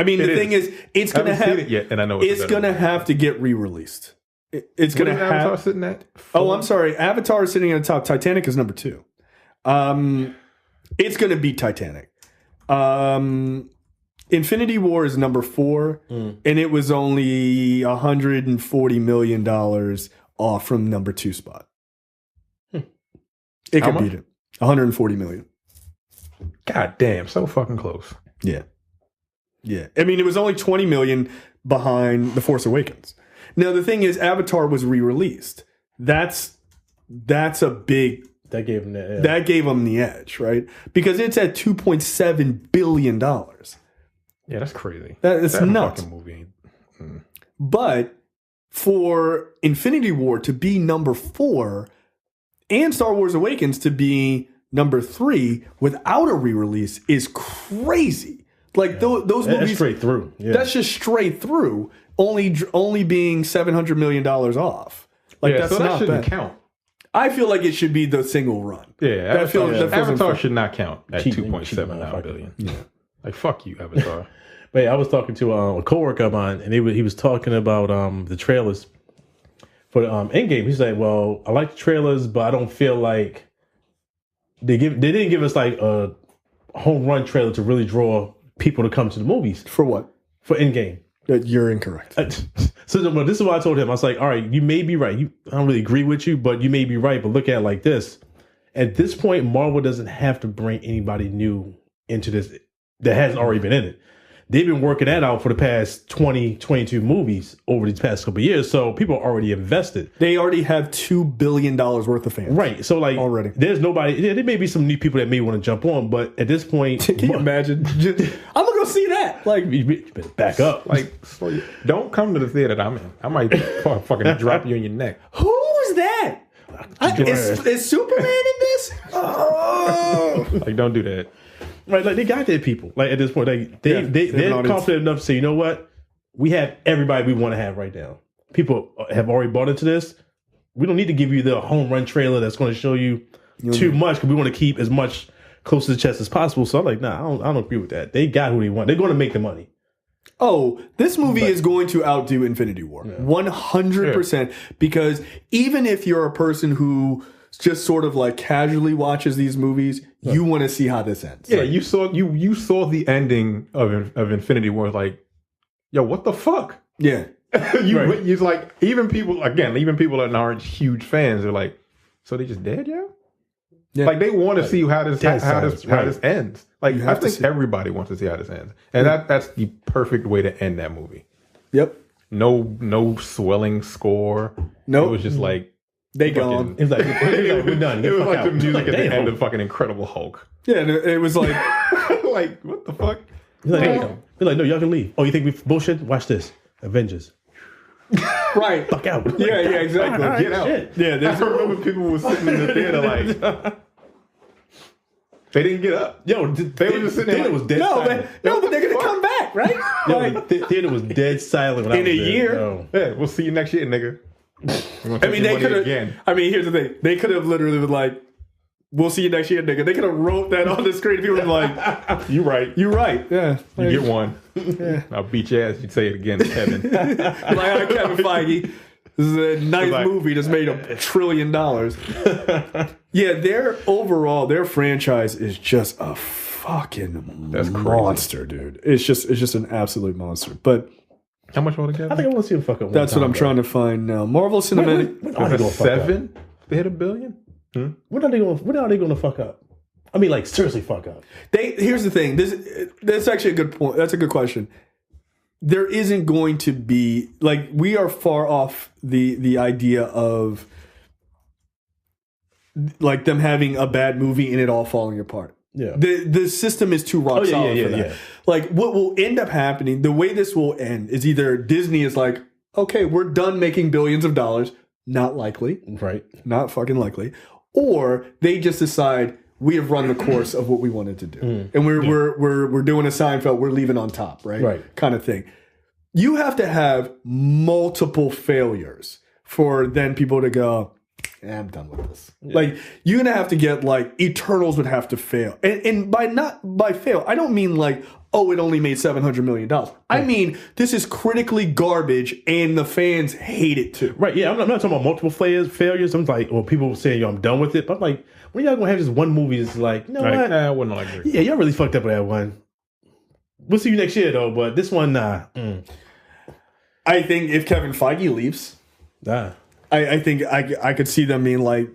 mean, the thing is, it's going to have it yet, and I know it's going to have to get re-released. It's going to have Avatar sitting at 4? Oh, I'm sorry. Avatar is sitting at the top. Titanic is number 2. It's going to beat Titanic. Infinity War is number 4, and it was only $140 million off from number 2 spot. It could beat it. $140 million. God damn, so fucking close. Yeah. Yeah. I mean, it was only $20 million behind The Force Awakens. Now, the thing is, Avatar was re-released. That's a big... That gave him the edge. That gave him the edge, right? Because it's at $2.7 billion. Yeah, that's crazy. It's nuts. Fucking movie. But for Infinity War to be number 4 and Star Wars Awakens to be number 3 without a re-release is crazy. Like those movies, that's straight through. Yeah. That's just straight through. Only being $700 million off. Like that's so that not shouldn't bad. count. I feel like it should be the single run. Yeah, Avatar should not count at 2.79 billion. Yeah, like fuck you, Avatar. But yeah, I was talking to a coworker of mine, and he was talking about the trailers for Endgame. He's like, "Well, I like the trailers, but I don't feel like they didn't give us like a home run trailer to really draw people to come to the movies." For what? For Endgame. You're incorrect. So this is what I told him. I was like, all right, you may be right. I don't really agree with you, but you may be right. But look at it like this. At this point, Marvel doesn't have to bring anybody new into this that hasn't already been in it. They've been working that out for the past 22 movies over these past couple of years. So people are already invested. They already have $2 billion worth of fans. Right. So like already. There's nobody. There may be some new people that may want to jump on, but at this point, can you imagine? I'm gonna go see that. Like, you better back up. Like, don't come to the theater that I'm in. I might fucking drop you in your neck. Who's that? Is Superman in this? Oh, like, don't do that. Right, like they got their people. Like at this point, they're confident enough to say, you know what, we have everybody we want to have right now. People have already bought into this. We don't need to give you the home run trailer that's going to show you too much because we want to keep as much close to the chest as possible. So I'm like, nah, I don't agree with that. They got who they want. They're going to make the money. Oh, this movie is going to outdo Infinity War 100%. Because even if you're a person who just sort of like casually watches these movies, you want to see how this ends. Yeah, you saw the ending of Infinity War, like, yo, what the fuck? Yeah. You're like, even people that aren't huge fans are like, so they just dead, yo? Yeah. Like they want to see how this ends. Like I think everybody wants to see how this ends, and that's the perfect way to end that movie. Yep. No swelling score. No, it was just like they gone. It was like we're done. It was like the music at the end of fucking Incredible Hulk. Yeah, it was like like what the fuck? You're like, no, y'all can leave. Oh, you think we bullshit? Watch this, Avengers. Right. Fuck out. Yeah, exactly. Right, get out. shit. Yeah, I remember people were sitting in the theater like they didn't get up. Yo, they were just sitting there. Theater was dead silent. But they're gonna come back, right? Yo, theater was dead silent in a year. No. Yeah, we'll see you next year, nigga. I mean, they could have. I mean, here's the thing: they could have literally been like, "We'll see you next year, nigga." They could have wrote that on the screen. People were like, "You right, yeah, you get one. Yeah. I'll beat your ass. You'd say it again, Kevin." Like, all right, Kevin Feige. This is a ninth movie that's made $1 trillion. Yeah, their franchise is just a fucking monster, dude. It's just an absolute monster. But how much altogether? I think I want to see them fuck up. That's what I'm trying to find now. Marvel Cinematic. When are they going to fuck up? They hit $1 billion. When are they going to fuck up? I mean, like seriously, fuck up. Here's the thing. That's actually a good point. That's a good question. There isn't going to be, like, we are far off the idea of like them having a bad movie and it all falling apart. Yeah. The system is too rock solid for that. Yeah. Like, what will end up happening, the way this will end is either Disney is like, okay, we're done making billions of dollars. Not likely. Right. Not fucking likely. Or they just decide we have run the course of what we wanted to do. And we're doing a Seinfeld, we're leaving on top, right? Right. Kind of thing. You have to have multiple failures for then people to go, I'm done with this. Yeah. Like, you're going to have to get, like, Eternals would have to fail. And by fail, I don't mean like, oh, it only made $700 million. I mean, this is critically garbage and the fans hate it too. Right, yeah, I'm not talking about multiple failures. I'm like, well, people saying, yo, I'm done with it. But I'm like, when y'all going to have this one movie that's like, no, what? I wouldn't like it. Yeah, y'all really fucked up with that one. We'll see you next year, though, but this one, nah. I think if Kevin Feige leaves, I think I could see them being like,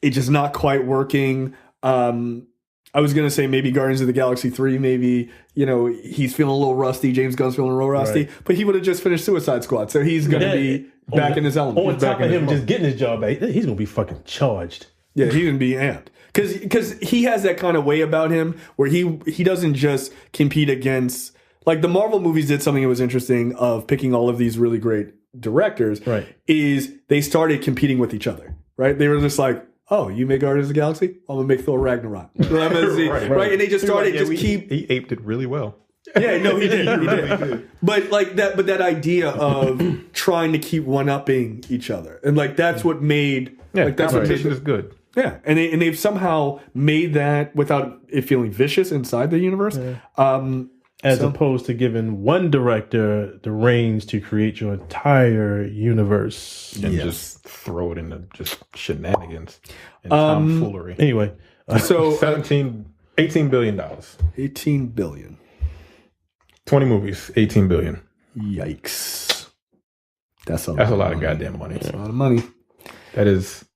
it's just not quite working. I was going to say maybe Guardians of the Galaxy 3, maybe, he's feeling a little rusty. James Gunn's feeling a little rusty. Right. But he would have just finished Suicide Squad. So he's going to be back in his element. On top of him just getting his job back, he's going to be fucking charged. Yeah, he's going to be amped. Because he has that kind of way about him where he doesn't just compete against... Like, the Marvel movies did something that was interesting of picking all of these really great directors. Right. Is they started competing with each other. Right? They were just like, oh, you make Guardians of the Galaxy? I'm going to make Thor Ragnarok. Right? And they just started He aped it really well. Yeah, no, he did. He did. But like that. But that idea of trying to keep one-upping each other, and like that's what made. Yeah, like, that's competition is good. Yeah, and they've somehow made that without it feeling vicious inside the universe. Yeah. As opposed to giving one director the reins to create your entire universe. And just throw it into just shenanigans and tomfoolery. Anyway. So $18 billion. 18 billion. 20 movies, 18 billion. Yikes. That's a lot of goddamn money. That's a lot of money. That is.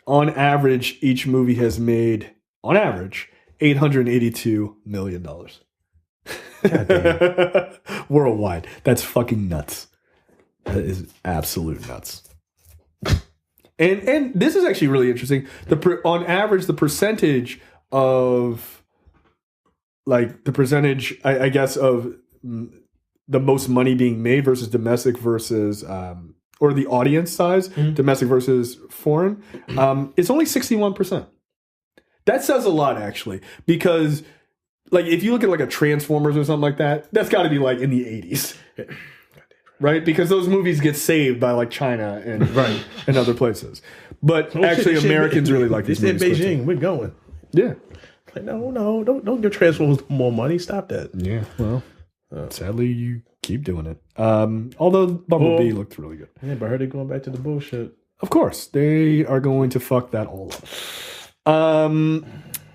On average, each movie has made, on average, $882 million. Worldwide. That's fucking nuts. That is absolute nuts. And this is actually really interesting. On average, the percentage of, like, I guess, of the most money being made versus domestic versus, or the audience size, domestic versus foreign, it's only 61%. That says a lot, actually, because, like, if you look at, like, a Transformers or something like that, that's got to be, like, in the 80s. Right? Because those movies get saved by, like, China and other places. But actually, Americans really like these movies. They said Beijing, we're going. Yeah. Like, no, don't give Transformers more money. Stop that. Yeah, well, sadly, you keep doing it. Although Bumblebee looked really good. Yeah, but I heard they're going back to the bullshit. Of course, they are going to fuck that all up.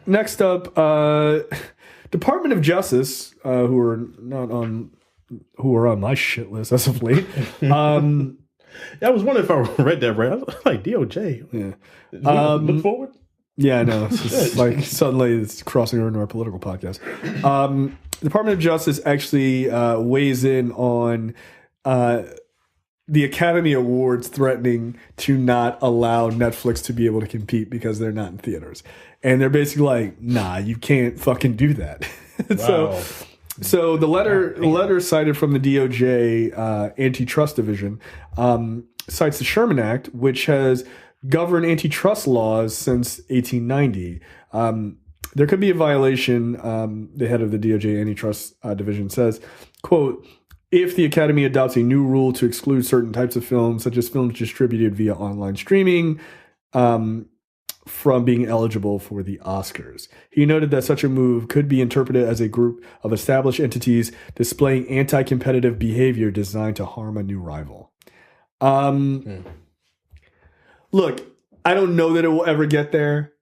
Next up, Department of Justice, who are on my shit list as of late. I was wondering if I read that right. I was like, DOJ. Yeah. Look forward. Yeah, I know. It's just like suddenly it's crossing over into our political podcast. Department of Justice actually weighs in on the Academy Awards threatening to not allow Netflix to be able to compete because they're not in theaters. And they're basically like, nah, you can't fucking do that. Wow. So the letter cited from the DOJ antitrust division cites the Sherman Act, which has governed antitrust laws since 1890. There could be a violation, the head of the DOJ antitrust division says, quote, if the Academy adopts a new rule to exclude certain types of films, such as films distributed via online streaming, from being eligible for the Oscars. He noted that such a move could be interpreted as a group of established entities displaying anti-competitive behavior designed to harm a new rival. Look, I don't know that it will ever get there,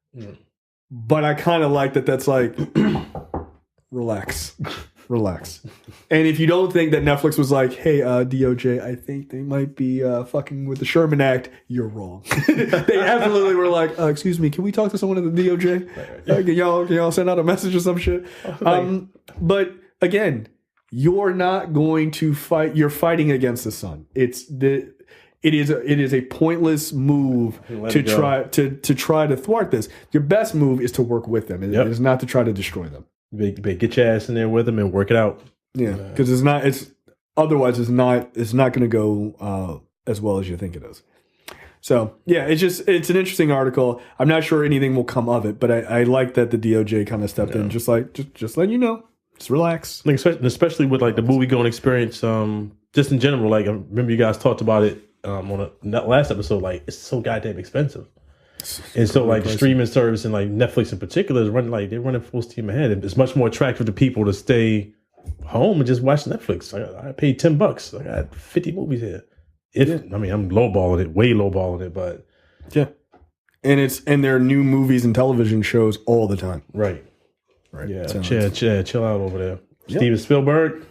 but I kind of like that that's like, relax. And if you don't think that Netflix was like, hey, DOJ, I think they might be fucking with the Sherman Act, you're wrong. They absolutely were like, excuse me, can we talk to someone at the DOJ? Can y'all send out a message or some shit? But again, you're not going to fight. You're fighting against the sun. It is a pointless move to try to thwart this. Your best move is to work with them. It is not to try to destroy them. Get your ass in there with them and work it out. Yeah, because otherwise it's not going to go as well as you think it is. So yeah, it's an interesting article. I'm not sure anything will come of it, but I like that the DOJ kind of stepped in, just letting you know, just relax. Like especially with like the movie going experience, just in general. Like I remember you guys talked about it on that last episode. Like it's so goddamn expensive. And so, like, the streaming service and, like, Netflix in particular is they're running full steam ahead. And it's much more attractive to people to stay home and just watch Netflix. I paid $10. I got 50 movies here. I mean, I'm way lowballing it, but. Yeah. And there are new movies and television shows all the time. Right. Yeah. So chill out over there. Yep. Steven Spielberg.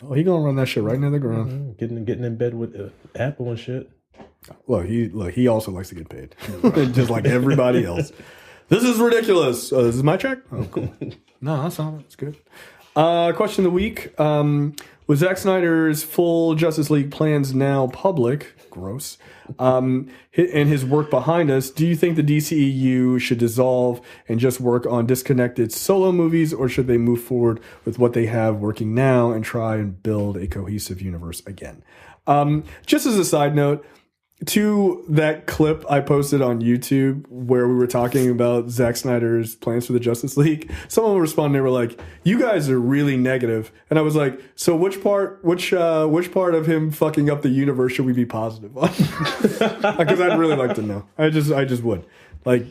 Oh, he gonna run that shit right into the ground. Getting in bed with Apple and shit. Well, he also likes to get paid, just like everybody else. This is ridiculous. This is my check. Oh, cool. No, that's not. It's good. Question of the week: with Zack Snyder's full Justice League plans now public, gross, and his work behind us, do you think the DCEU should dissolve and just work on disconnected solo movies, or should they move forward with what they have working now and try and build a cohesive universe again? Just as a side note, to that clip I posted on YouTube where we were talking about Zack Snyder's plans for the Justice League, someone responded, they were like, you guys are really negative. And I was like, so which part of him fucking up the universe should we be positive on? Because I'd really like to know. I just would. Like,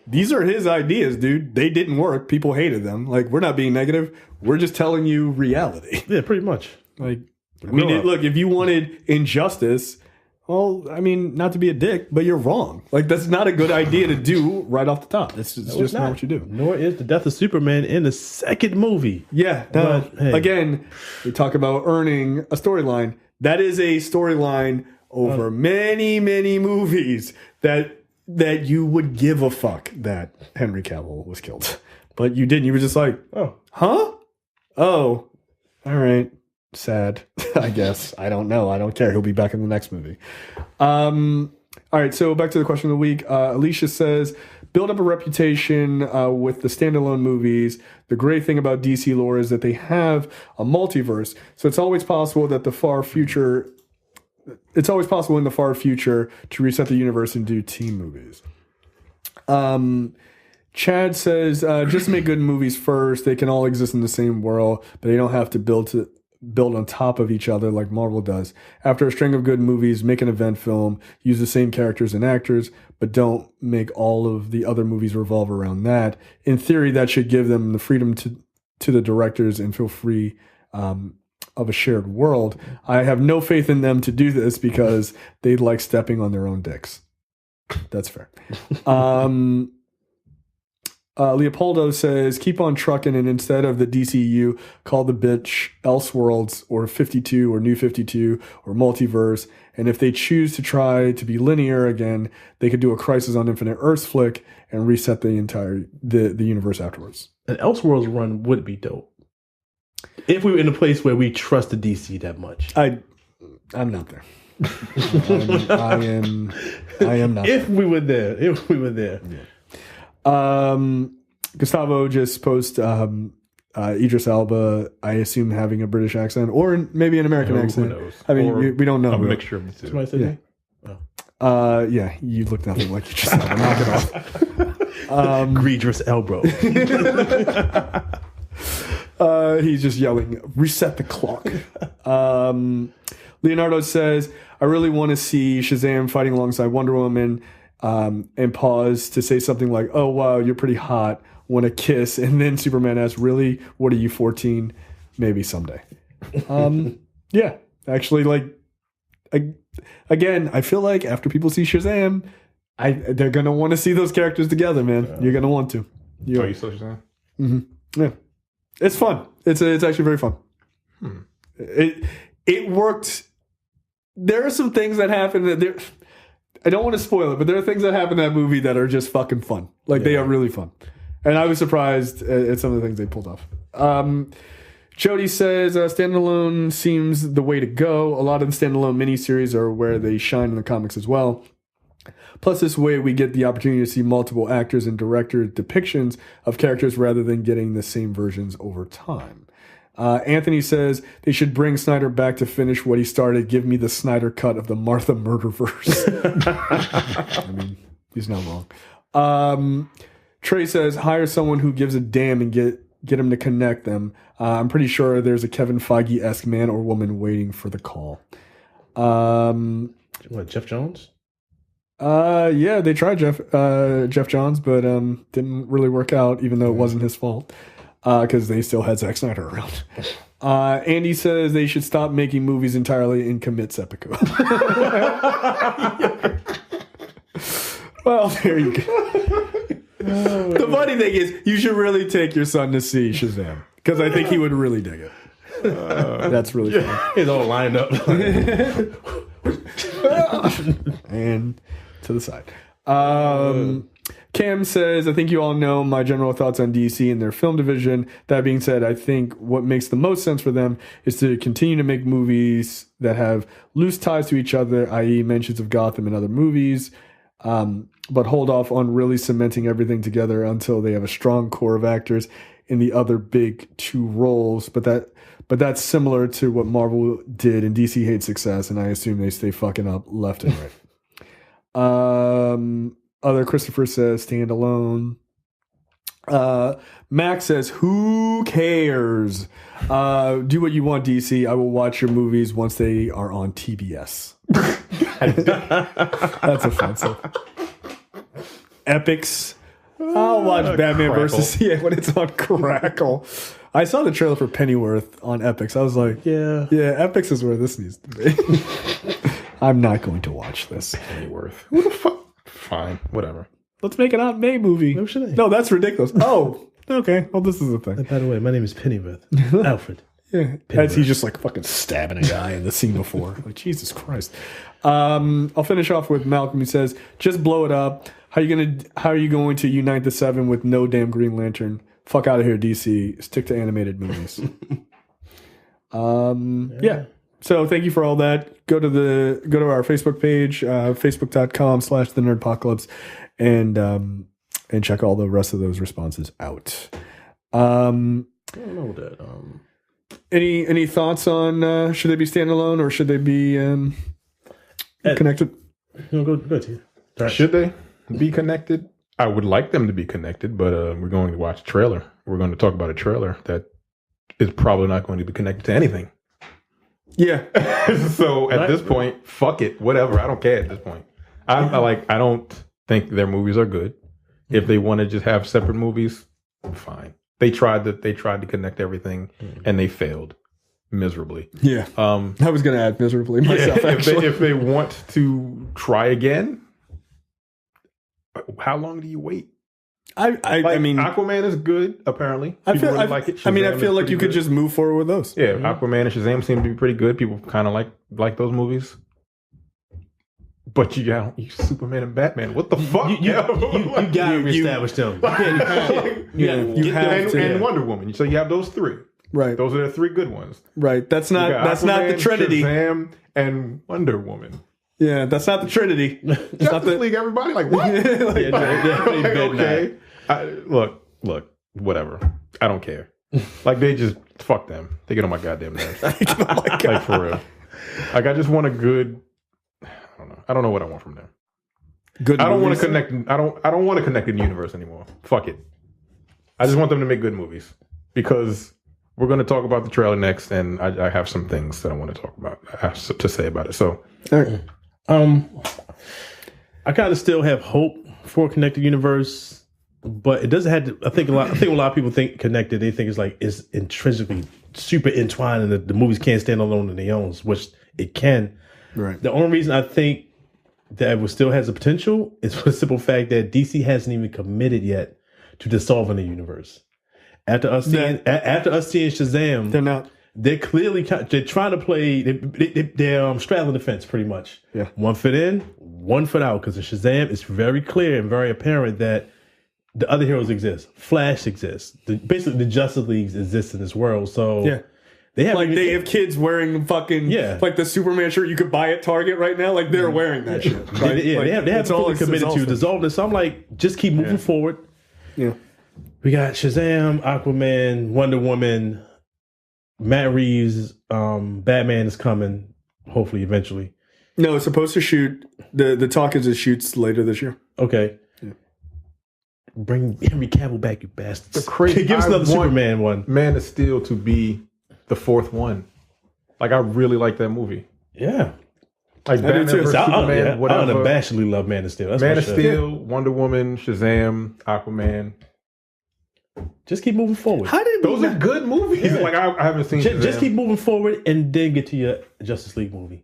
these are his ideas, dude. They didn't work. People hated them. Like, we're not being negative. We're just telling you reality. Yeah, pretty much. Like, look, if you wanted injustice, well, I mean, not to be a dick, but you're wrong. Like, that's not a good idea to do right off the top. It's just not what you do. Nor is the death of Superman in the second movie. Yeah. Again, we talk about earning a storyline. That is a storyline over many, many movies that you would give a fuck that Henry Cavill was killed. But you didn't. You were just like, oh, huh? Oh, all right. Sad, I guess. I don't know. I don't care. He'll be back in the next movie. All right, so back to the question of the week. Alicia says, build up a reputation with the standalone movies. The great thing about DC lore is that they have a multiverse, so it's always possible in the far future to reset the universe and do team movies. Chad says, just make good movies first. They can all exist in the same world, but they don't have to build on top of each other like Marvel does. After a string of good movies, make an event film, use the same characters and actors, but don't make all of the other movies revolve around that. In theory, that should give them the freedom to the directors and feel free of a shared world. I have no faith in them to do this because they like stepping on their own dicks. That's fair. Leopoldo says, keep on trucking, and instead of the DCU, call the bitch Elseworlds or 52 or New 52 or Multiverse. And if they choose to try to be linear again, they could do a Crisis on Infinite Earths flick and reset the entire the universe afterwards. An Elseworlds run would be dope. If we were in a place where we trust the DC that much. I'm not there. I am not. If we were there. Yeah. Gustavo just posted Idris Elba, I assume having a British accent or maybe an American accent. Who knows? I mean, we don't know. A mixture of the two. Somebody said that? Oh. Yeah, you look nothing like Idris Elba. Knock it off. Idris Elba. He's just yelling, reset the clock. Leonardo says, I really want to see Shazam fighting alongside Wonder Woman, and pause to say something like, oh, wow, you're pretty hot. Want to kiss. And then Superman asks, really? What are you, 14? Maybe someday. Yeah, actually, like, again, I feel like after people see Shazam, they're going to want to see those characters together, man. You're going to want to. You saw Shazam? Mm-hmm. Yeah. It's fun. It's actually very fun. It worked. There are some things that happen that I don't want to spoil it, but there are things that happen in that movie that are just fucking fun. Like, they are really fun. And I was surprised at some of the things they pulled off. Jody says, standalone seems the way to go. A lot of the standalone miniseries are where they shine in the comics as well. Plus, this way we get the opportunity to see multiple actors and director depictions of characters rather than getting the same versions over time. Anthony says they should bring Snyder back to finish what he started. Give me the Snyder cut of the Martha Murderverse. I mean, he's not wrong. Trey says hire someone who gives a damn and get him to connect them. I'm pretty sure there's a Kevin Feige-esque man or woman waiting for the call. What, Jeff Jones? Yeah, they tried Jeff Johns, but didn't really work out, even though it wasn't his fault. Because they still had Zack Snyder around. Andy says they should stop making movies entirely and commit seppuku. Well, there you go. The funny thing is, you should really take your son to see Shazam. Because I think he would really dig it. That's really funny. He's all lined up. And to the side. Cam says, I think you all know my general thoughts on DC and their film division. That being said, I think what makes the most sense for them is to continue to make movies that have loose ties to each other, i.e. mentions of Gotham and other movies, but hold off on really cementing everything together until they have a strong core of actors in the other big two roles. But that's similar to what Marvel did and DC hates success, and I assume they stay fucking up left and right. Other Christopher says, stand alone. Max says, who cares? Do what you want, DC. I will watch your movies once they are on TBS. That's offensive. Epics. I'll watch Batman versus when it's on Crackle. I saw the trailer for Pennyworth on Epics. I was like, yeah, Epics is where this needs to be. I'm not going to watch this. Pennyworth. Who the fuck? Fine, whatever. Let's make an Aunt May movie. No, that's ridiculous. Oh, okay. Well, this is the thing. By the way, my name is Pennyworth. Alfred. Yeah. As he's just like fucking stabbing a guy in the scene before. Like, Jesus Christ. I'll finish off with Malcolm. He says, just blow it up. How are you going to unite the Seven with no damn Green Lantern? Fuck out of here, DC. Stick to animated movies. Yeah. So thank you for all that. Go to our Facebook page, facebook.com/the Nerdpocalypse, and check all the rest of those responses out. I don't know that. Any thoughts on should they be standalone or should they be connected? Go to you. Should they be connected? I would like them to be connected, but we're going to watch a trailer. We're going to talk about a trailer that is probably not going to be connected to anything. Yeah. So at this point, fuck it. Whatever. I don't care at this point. I don't think their movies are good. If they want to just have separate movies, fine. They tried to connect everything and they failed. miserably. Yeah. I was going to add miserably myself, actually. If they want to try again, how long do you wait? I mean, Aquaman is good. Apparently, I feel really like it. I mean, I feel like you could just move forward with those. Yeah, Aquaman and Shazam seem to be pretty good. People kind of like those movies. But you got Superman and Batman. What the fuck? You got to reestablish them. You have to. And Wonder Woman. So you have those three. Right. Those are the three good ones. Right. That's not Aquaman, the Trinity. Shazam and Wonder Woman. Yeah, that's not the Trinity. Justice League, everybody. Like what? Okay. Look. Whatever. I don't care. Like they just fuck them. They get on my goddamn nerves. Like for real. Like I just want a good. I don't know what I want from them. Good. I don't want to connect. I don't want to connect in the universe anymore. Fuck it. I just want them to make good movies because we're going to talk about the trailer next, and I have some things that I want to talk about. I have to say about it. So, I kind of still have hope for a connected universe, but it doesn't have to. I think a lot of people think connected. They think it's intrinsically super entwined, and the movies can't stand alone on their own, which it can. Right. The only reason I think that it still has a potential is for the simple fact that DC hasn't even committed yet to dissolving the universe. After us seeing Shazam, they're not. They're clearly trying to play. They're straddling the fence pretty much. Yeah. 1 foot in, 1 foot out. Because in Shazam, it's very clear and very apparent that the other heroes exist. Flash exists. Basically, the Justice League exists in this world. So yeah. They have kids wearing fucking like the Superman shirt you could buy at Target right now. Like they're wearing that shit. Right? They have fully committed to dissolve this. So I'm like, just keep moving forward. Yeah. We got Shazam, Aquaman, Wonder Woman, Matt Reeves, Batman is coming, hopefully eventually. No, it's supposed to shoot. The talk is it shoots later this year. Okay. Yeah. Bring Henry Cavill back, you bastards. The crazy. Give us another Superman one. Man of Steel to be the fourth one. Like I really like that movie. Yeah. Like Batman vs Superman, whatever. I unabashedly love Man of Steel. That's Man of Steel, Wonder Woman, Shazam, Aquaman. Just keep moving forward. Those are good movies. Yeah. Like I haven't seen. Just keep moving forward and then get to your Justice League movie.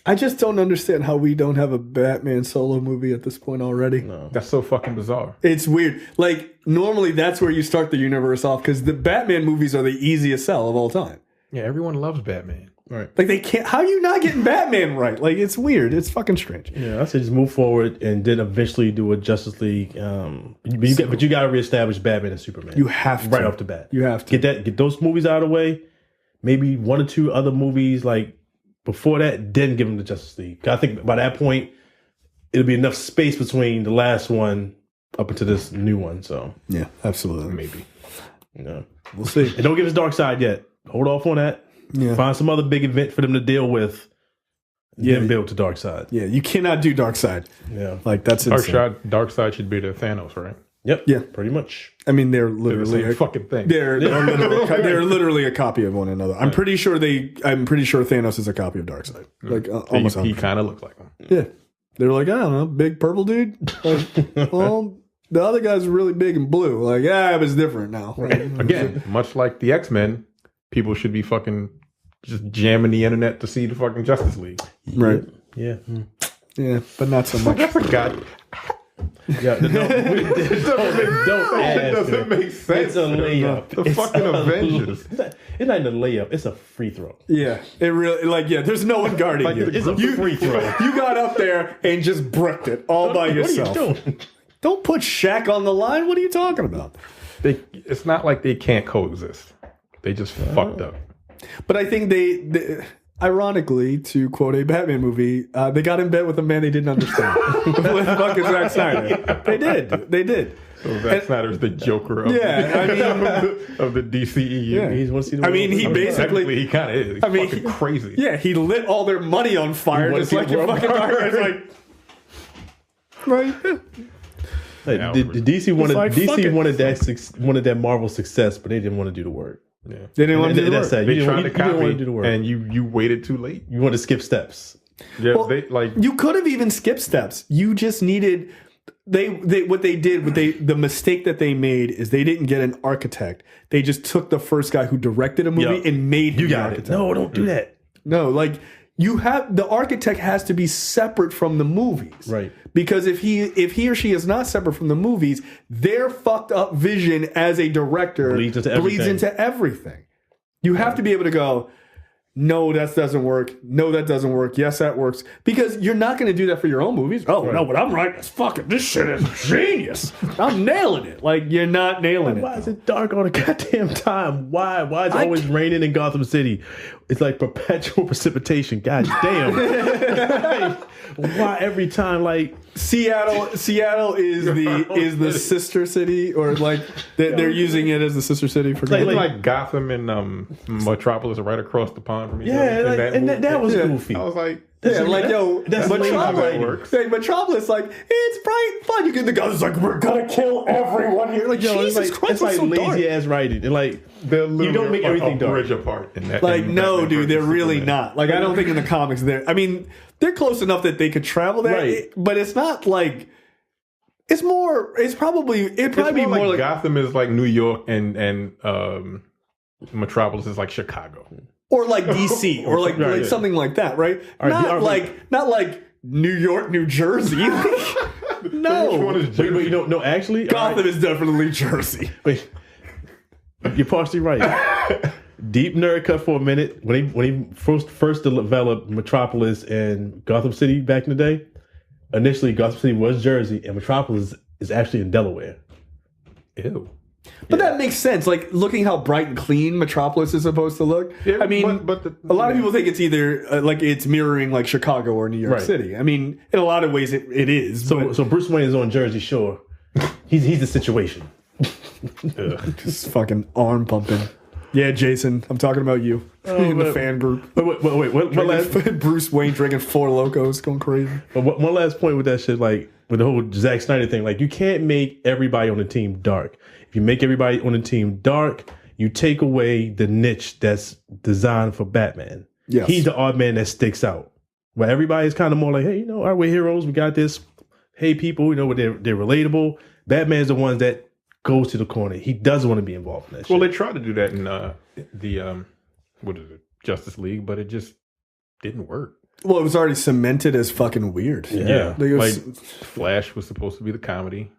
I just don't understand how we don't have a Batman solo movie at this point already. No. That's so fucking bizarre. It's weird. Like normally that's where you start the universe off because the Batman movies are the easiest sell of all time. Yeah, everyone loves Batman. Right. Like they can't. How are you not getting Batman right? Like it's weird. It's fucking strange. Yeah, I say just move forward and then eventually do a Justice League. But you got to reestablish Batman and Superman. You have to right off the bat. You have to get those movies out of the way. Maybe 1 or 2 other movies like before that. Then give them the Justice League. I think by that point it'll be enough space between the last one up into this new one. So yeah, absolutely. Maybe. Yeah, we'll see. And don't give us Darkseid yet. Hold off on that. Yeah. Find some other big event for them to deal with. Then build to Darkseid. Yeah, you cannot do Darkseid. Yeah, like that's insane. Darkseid should be the Thanos, right? Yep. Yeah, pretty much. I mean, they're literally a fucking thing. They're literally a copy of one another. I'm pretty sure Thanos is a copy of Darkseid. Like almost. He kind of looks like him. Yeah, they're like, I don't know, big purple dude. Like, well, the other guy's really big and blue. Like, it was different now. Again, much like the X-Men, people should be fucking just jamming the internet to see the fucking Justice League. Right. Yeah. Yeah, but not so much. That's a god. Yeah, it doesn't make sense. It's a layup. The fucking Avengers. It's not even a layup. It's a free throw. Yeah, it really there's no one guarding you. It's a free throw. You got up there and just bricked it all by yourself. What are you doing? Don't put Shaq on the line. What are you talking about? It's not like they can't coexist. They just fucked up. But I think they ironically, to quote a Batman movie, they got in bed with a man they didn't understand. With fucking Zack Snyder. They did. So Zack Snyder's the Joker of, of the DCEU. Yeah. He basically... He kind of is. He's fucking crazy. Yeah, he lit all their money on fire just like your fucking Dark. Like... Right? Like, the DC wanted that Marvel success, but they didn't want to do the work. Yeah. They didn't want to do the work. They tried to copy, and you waited too late. You want to skip steps. Yeah, well, you could have even skipped steps. You just needed The mistake that they made is they didn't get an architect. They just took the first guy who directed a movie and made him the architect. No, don't do that. No, like the architect has to be separate from the movies. Right. Because if he or she is not separate from the movies, their fucked up vision as a director bleeds into everything. You have to be able to go, no, that doesn't work. No, that doesn't work. Yes, that works. Because you're not going to do that for your own movies. Oh, no, but I'm right. This shit is genius. I'm nailing it. Like, you're not nailing it. Why is it dark all the goddamn time? Why is it always raining in Gotham City? It's like perpetual precipitation. God damn. Why every time, like... Seattle is the sister city, or like they're using it as the sister city for like Gotham and Metropolis are right across the pond from each other. That was goofy. I was like, Metropolis, like, it's bright and fun. You get the guys like, we're gonna kill everyone here. Like, Jesus Christ, it's like so lazy ass writing, and like you don't make everything dark. Bridge apart. No, dude, they're really not. Like, I don't think in the comics they're close enough that they could travel there, right. But it's not like it'd probably be more like Gotham is like New York and Metropolis is like Chicago. Or like DC, or like something like that, right? Not like New York, New Jersey. No. Which one is Jersey? No, actually, Gotham is definitely Jersey. Wait, you're partially right. Deep nerd cut for a minute. When he first developed Metropolis and Gotham City back in the day, initially Gotham City was Jersey, and Metropolis is actually in Delaware. Ew. But that makes sense. like looking how bright and clean Metropolis is supposed to look. Yeah, I mean, a lot of people think it's either like it's mirroring like Chicago or New York City. I mean, in a lot of ways it is. So Bruce Wayne is on Jersey Shore. He's the situation. Just fucking arm pumping. Yeah, Jason, I'm talking about you in the fan group. Wait. One last Bruce Wayne drinking Four Locos, going crazy. But one last point with that shit, like with the whole Zack Snyder thing, like you can't make everybody on the team dark. If you make everybody on the team dark, you take away the niche that's designed for Batman. Yes. He's the odd man that sticks out. Where everybody's kind of more like, hey, all right, we're heroes. We got this. Hey, people, they're relatable. Batman's the ones that goes to the corner. He doesn't want to be involved in that shit. Well, they tried to do that in the Justice League, but it just didn't work. Well, it was already cemented as fucking weird. Yeah. Like Flash was supposed to be the comedy.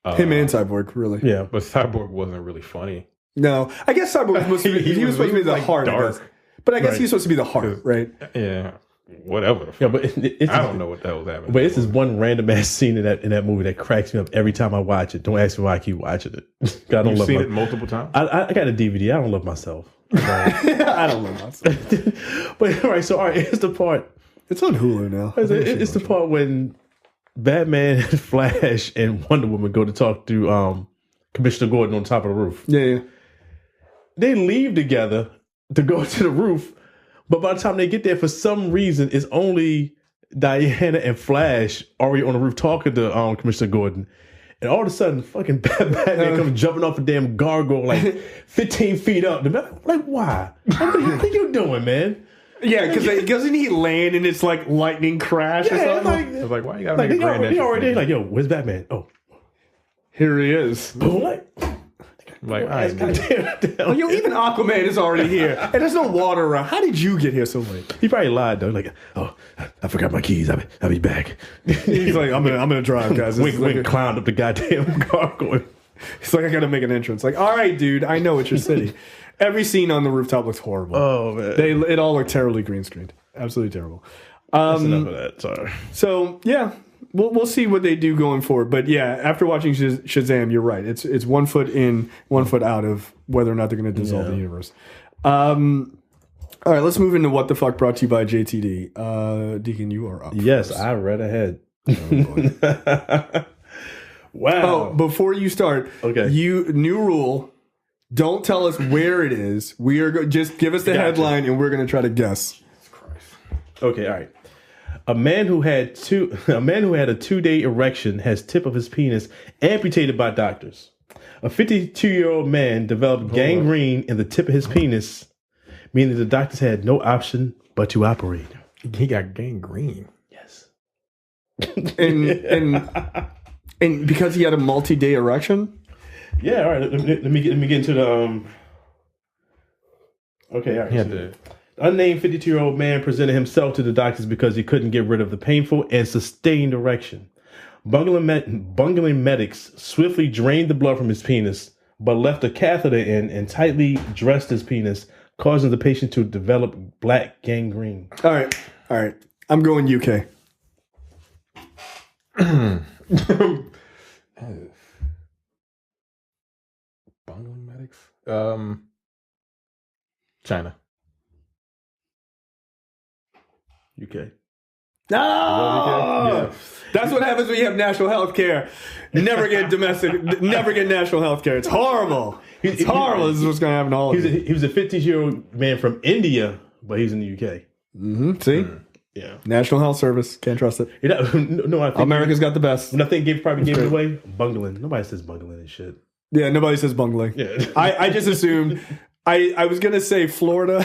Him and Cyborg, really. Yeah. But Cyborg wasn't really funny. No. I guess Cyborg was supposed to be, he was supposed to be the heart. Dark. But I guess he's supposed to be the heart, right? Yeah. Whatever. Yeah, but I don't know what that was happening. But it's this one random ass scene in that movie that cracks me up every time I watch it. Don't ask me why I keep watching it. You've seen it multiple times? I got a DVD. I don't love myself. I don't love myself. But all right, it's the part. It's on Hulu now. It's the part when Batman, Flash, and Wonder Woman go to talk to Commissioner Gordon on top of the roof. Yeah. They leave together to go to the roof, but by the time they get there, for some reason, it's only Diana and Flash already on the roof talking to Commissioner Gordon. And all of a sudden, fucking Batman comes jumping off a damn gargoyle like 15 feet up. Like, why? What are you doing, man? Yeah, because doesn't he land and it's like lightning crash or something? I was like, why you gotta make a grand entrance? He already like, yo, where's Batman? Oh, here he is. Boom, like, all right, yo, even Aquaman is already here, and there's no water around. How did you get here so late? He probably lied though. Like, oh, I forgot my keys. I'll be back. He's like, I'm gonna drive, guys. Wink, climbed up the goddamn gargoyle. He's like, I gotta make an entrance. Like, all right, dude, I know it's your city. Every scene on the rooftop looks horrible. Oh man, it all looked terribly green screened. Absolutely terrible. That's enough of that. Sorry. So yeah, we'll see what they do going forward. But yeah, after watching Shazam, you're right. It's 1 foot in, 1 foot out of whether or not they're going to dissolve the universe. All right, let's move into What the Fuck, brought to you by JTD. Deacon, you are up. Yes, first. I read ahead. Oh, wow. Oh, before you start, okay. New rule. Don't tell us where it is. We are just give us the headline, and we're going to try to guess. Jesus Christ. Okay, all right. A man who had a 2-day erection has tip of his penis amputated by doctors. A 52-year-old man developed gangrene in the tip of his penis, meaning the doctors had no option but to operate. He got gangrene. Yes. and because he had a multi-day erection. Yeah, all right. Let me get into the. Okay, all right. The unnamed 52-year-old man presented himself to the doctors because he couldn't get rid of the painful and sustained erection. Bungling medics swiftly drained the blood from his penis, but left a catheter in and tightly dressed his penis, causing the patient to develop black gangrene. All right. I'm going UK. Bungling medics? China. UK. No! Yeah. That's what happens when you have national health care. You never get never get national health care. It's horrible. It's horrible. This is what's going to happen to all of you. He was a 50-year-old man from India, but he's in the UK. Mm-hmm. See? Yeah. National Health Service. Can't trust it. I think America's got the best. When I think probably gave it away, bungling. Nobody says bungling and shit. Yeah, nobody says bungling. Yeah. I just assumed. I was going to say Florida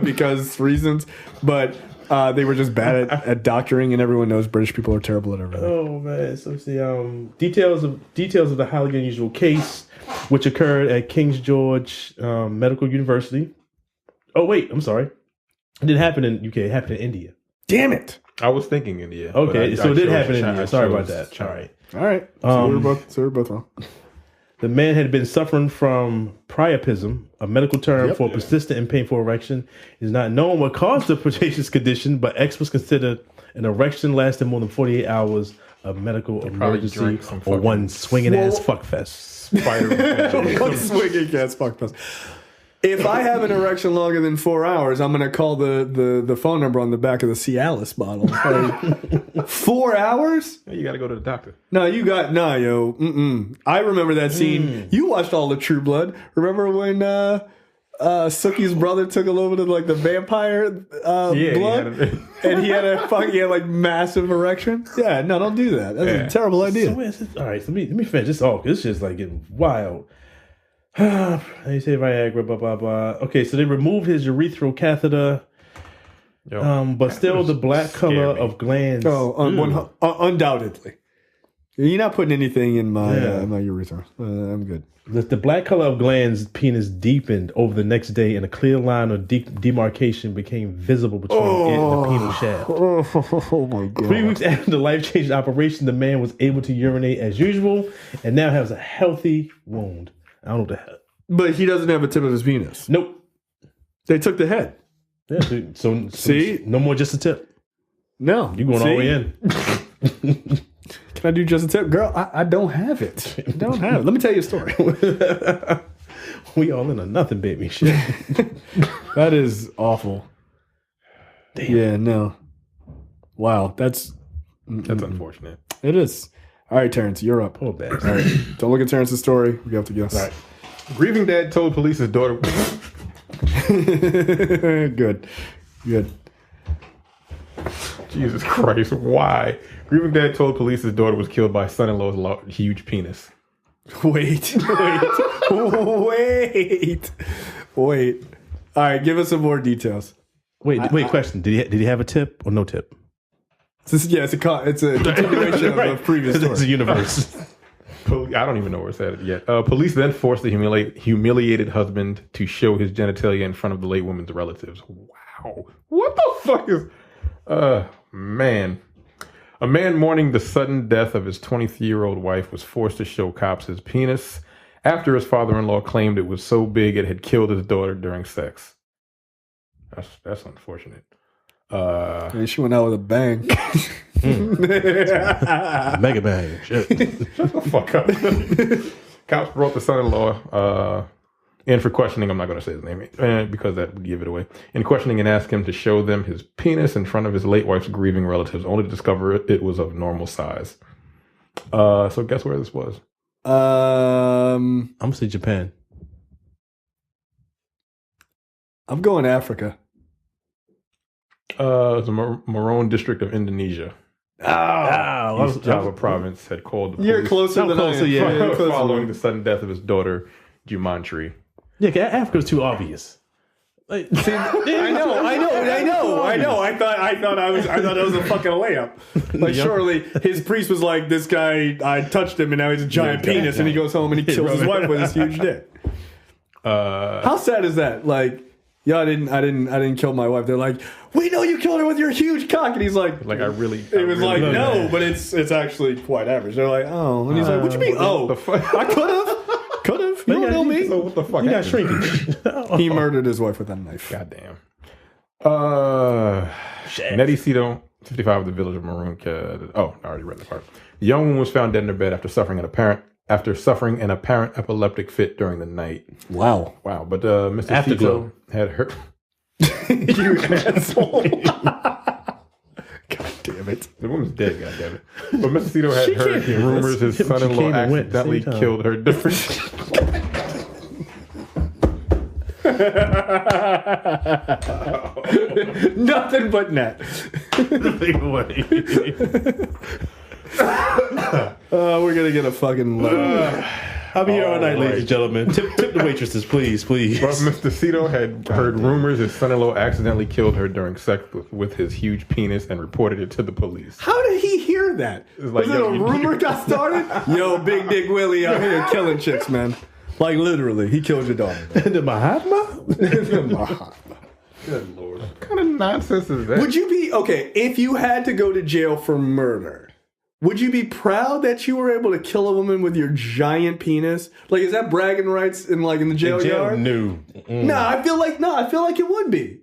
because reasons, but they were just bad at doctoring, and everyone knows British people are terrible at everything. Oh, man. So let's see. Details of the highly unusual case, which occurred at King's George Medical University. Oh, wait. I'm sorry. It didn't happen in UK. It happened in India. Damn it. I was thinking India. Okay, so it did happen in India. Sorry about that. China. All right. So we're both wrong. The man had been suffering from priapism, a medical term for persistent and painful erection. It is not known what caused the precocious condition, but experts consider an erection lasting more than 48 hours a medical emergency or one swinging ass fuckfest. One swinging ass fuckfest. If I have an erection longer than 4 hours, I'm going to call the phone number on the back of the Cialis bottle. Like, 4 hours? You got to go to the doctor. No, yo. I remember that scene. You watched all the True Blood. Remember when Sookie's brother took a little bit of like the vampire blood? And he had like massive erection? Yeah, no, don't do that. That's a terrible idea. So all right, so let me finish this off. It's just like getting wild. They say Viagra, blah, blah, blah. Okay, so they removed his urethral catheter, but still the black color of glands. Oh, undoubtedly. You're not putting anything in my urethra. I'm good. The black color of glands penis deepened over the next day, and a clear line of demarcation became visible between it and the penile shaft. Oh my God. 3 weeks after the life-changing operation, the man was able to urinate as usual and now has a healthy wound. I don't know what the hell. But he doesn't have a tip of his penis. Nope. They took the head. Yeah, so see? No more just a tip. No. You're going all the way in. Can I do just a tip? Girl, I don't have it. I don't have it. Let me tell you a story. We all in a nothing, baby. Shit. That is awful. Damn. Yeah, no. Wow, that's unfortunate. It is. All right, Terrence, you're up. Oh, bad. All right. Don't look at Terrence's story. We have to guess. All right. Grieving dad told police his daughter. Good. Jesus Christ, why? Grieving dad told police his daughter was killed by son-in-law's huge penis. Wait. All right, give us some more details. Wait. Question: Did he have a tip or no tip? It's a continuation of the previous story. It's a universe. I don't even know where it's at yet. Police then forced the humiliated husband to show his genitalia in front of the late woman's relatives. Wow. What the fuck is... man. A man mourning the sudden death of his 23-year-old wife was forced to show cops his penis after his father-in-law claimed it was so big it had killed his daughter during sex. That's unfortunate. She went out with a bang. Mega bang. Shit. Shut the fuck up. Cops brought the son-in-law in for questioning. I'm not going to say his name because that would give it away. In questioning and asked him to show them his penis in front of his late wife's grieving relatives, only to discover it was of normal size. So guess where this was? I'm going to say Japan. I'm going Africa. It's the Morone district of Indonesia. East Java province had called the police. You're closer than I am. Following the sudden death of his daughter, Jumantri. Yeah, Africa's too obvious. Like, I know. I thought it was a fucking layup. Like, surely his priest was like, this guy, I touched him, and now he's a giant penis, and he goes home and he kills his wife with his huge dick. How sad is that? Like, yeah, I didn't kill my wife. They're like, we know you killed her with your huge cock, and he's like, I really. It was like, no, but it's actually quite average. They're like, oh, and he's like, what you mean? Oh, I could have. You don't know me. So what the fuck? You got shrinkage. He murdered his wife with a knife. Goddamn. Nettie Cito, 55 of the village of Maroon. I already read the part. The young woman was found dead in her bed after suffering an apparent epileptic fit during the night. Wow. But Mr. Cito had her. You asshole. God damn it. The woman's dead, god damn it. But Mr. Cito had heard rumors his son-in-law accidentally killed her different. Nothing but net. We're gonna get a fucking I'll be here all night, ladies and gentlemen. Tip the waitresses, please. But Mr. Cito had heard rumors his son-in-law accidentally killed her during sex with his huge penis and reported it to the police. How did he hear that? Was it a rumor got started? Yo, Big Dick Willie out here killing chicks, man. Like, literally, he killed your daughter. The Mahatma? The Mahatma. Good Lord. What kind of nonsense is that? Would you be, okay, if you had to go to jail for murder, would you be proud that you were able to kill a woman with your giant penis? Like, is that bragging rights in the jail yard? No. Nah, I feel like it would be.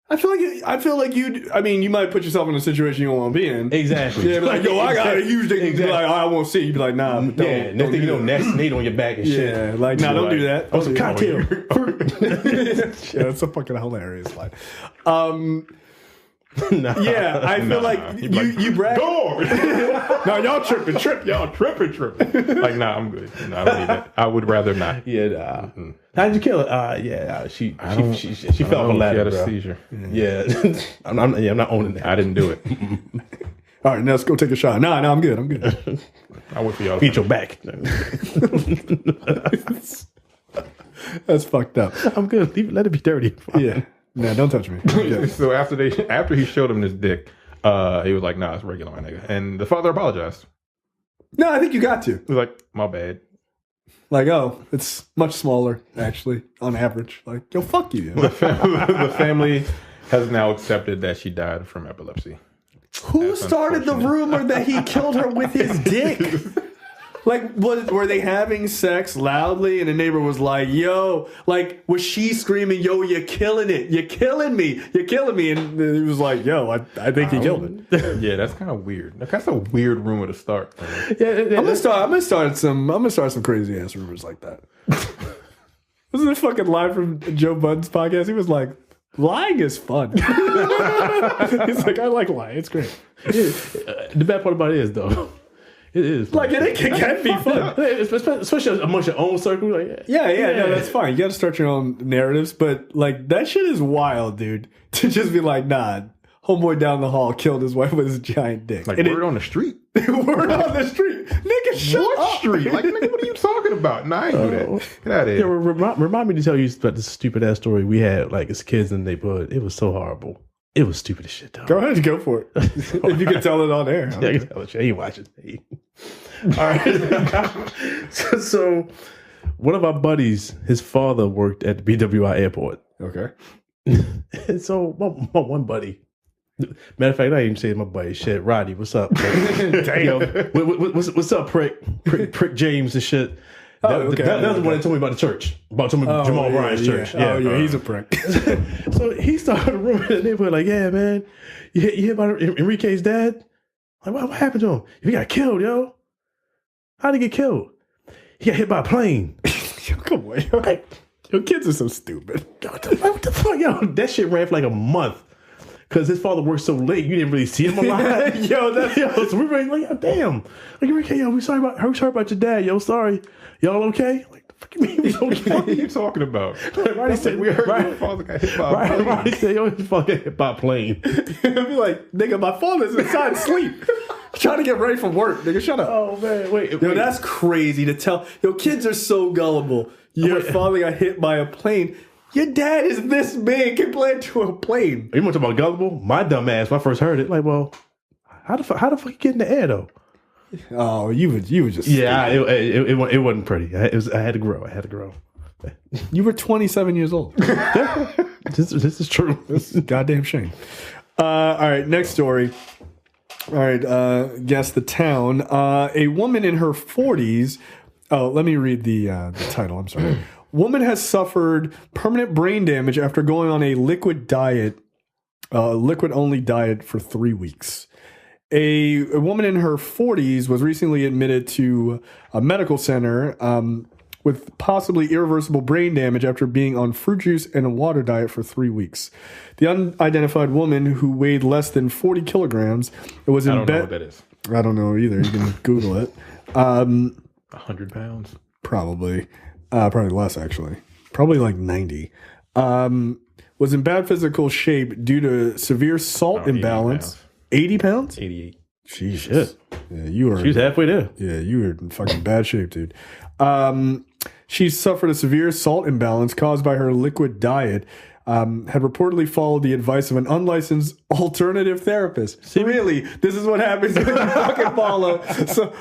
I feel like you'd. I mean, you might put yourself in a situation you don't want to be in. Exactly. Yeah, like, yo, I got a huge dick. Exactly. Like, I won't see. You'd be like, nah. But next thing you know, Nasty Nate on your back and shit. Yeah, like, nah, don't do that. Oh, some cocktail. Yeah, that's a fucking hilarious line. Yeah, I feel like you brag. Go! No, y'all tripping. Like, nah, I'm good. No, I don't need that. I would rather not. Yeah, how'd you kill her? She fell off a ladder. She had a seizure. Yeah, I'm not owning that. I didn't do it. All right, now let's go take a shot. No, I'm good. I went for y'all. Beat your back. That's fucked up. I'm good. Let it be dirty. Yeah. Nah, don't touch me. So after he showed him this dick, he was like, nah, it's regular, my nigga. And the father apologized. No, I think you got to. He was like, my bad. Like, oh, it's much smaller, actually, on average. Like, yo, fuck you. The family has now accepted that she died from epilepsy. Who started the rumor that he killed her with his dick? Like, were they having sex loudly and the neighbor was like, yo, like, was she screaming, yo, you're killing it. You're killing me. And he was like, yo, I think he killed it. Yeah, that's kind of weird. That's a weird rumor to start. Yeah, I'm gonna start some crazy ass rumors like that. Wasn't it fucking live from Joe Budden's podcast? He was like, lying is fun. He's like, I like lying. It's great. The bad part about it is, though, it is like it can be fun, especially amongst your own circle. Like, yeah, no, that's fine. You got to start your own narratives, but like that shit is wild, dude. To just be like, nah, homeboy down the hall killed his wife with his giant dick. Like, word on the street. Word on the street, nigga. Shut up. Street? Like, nigga, what are you talking about? Nah, I ain't do that. Get out of here. Yeah, remind me to tell you about this stupid ass story we had, like, as kids in the neighborhood. It was so horrible. It was stupid as shit, though. Go ahead, go for it. If you can tell it on air. Yeah, I can tell it. He watching. All right. So, one of our buddies, his father worked at the BWI airport. Okay. And so, my one buddy, matter of fact, I didn't even say my buddy. Shit, Rodney, what's up? Damn. Yo, what's up, prick James and shit. That was the one that told me about the church. Jamal Bryant's church. Yeah, he's a prick. So he started a rumor in the neighborhood like, yeah, man, you hear about Enrique's dad? Like, what happened to him? He got killed, yo. How'd he get killed? He got hit by a plane. Come on, yo. Your kids are so stupid. What the fuck, yo? That shit ran for like a month. Because his father worked so late, you didn't really see him alive. So we were like, oh, damn. Like, Enrique, yo, we sorry about your dad, yo, sorry. Y'all okay? Like, the fuck you mean? What are you talking about? Rodney said, we heard your father got hit by a plane. Rodney said, yo, his father got hit by a plane. I'd be like, nigga, my father's inside sleep. Trying to get ready for work, nigga. Shut up. Oh, man, wait. Yo, that's crazy to tell. Yo, kids are so gullible. Your father got hit by a plane. Your dad is this big compared to a plane. You want to talk about gullible? My dumb ass, when I first heard it, like, well, how the fuck you get in the air, though? Oh, you were just... Yeah, it wasn't pretty. I had to grow. You were 27 years old. This is true. This is a goddamn shame. All right, next story. All right, guess the town. A woman in her 40s... Oh, let me read the title. I'm sorry. Woman has suffered permanent brain damage after going on a liquid-only diet for 3 weeks. A woman in her 40s was recently admitted to a medical center with possibly irreversible brain damage after being on fruit juice and a water diet for 3 weeks. The unidentified woman, who weighed less than 40 kilograms, was in bed. I don't know what that is. I don't know either. You can Google it. 100 pounds? Probably. Probably less, actually. Probably like 90. Was in bad physical shape due to severe salt imbalance. 80 pounds? 88. Jesus. Yeah, you were. She's halfway there. Yeah, you were in fucking bad shape, dude. She suffered a severe salt imbalance caused by her liquid diet. Had reportedly followed the advice of an unlicensed alternative therapist. See, really, this is what happens when you fucking follow. So,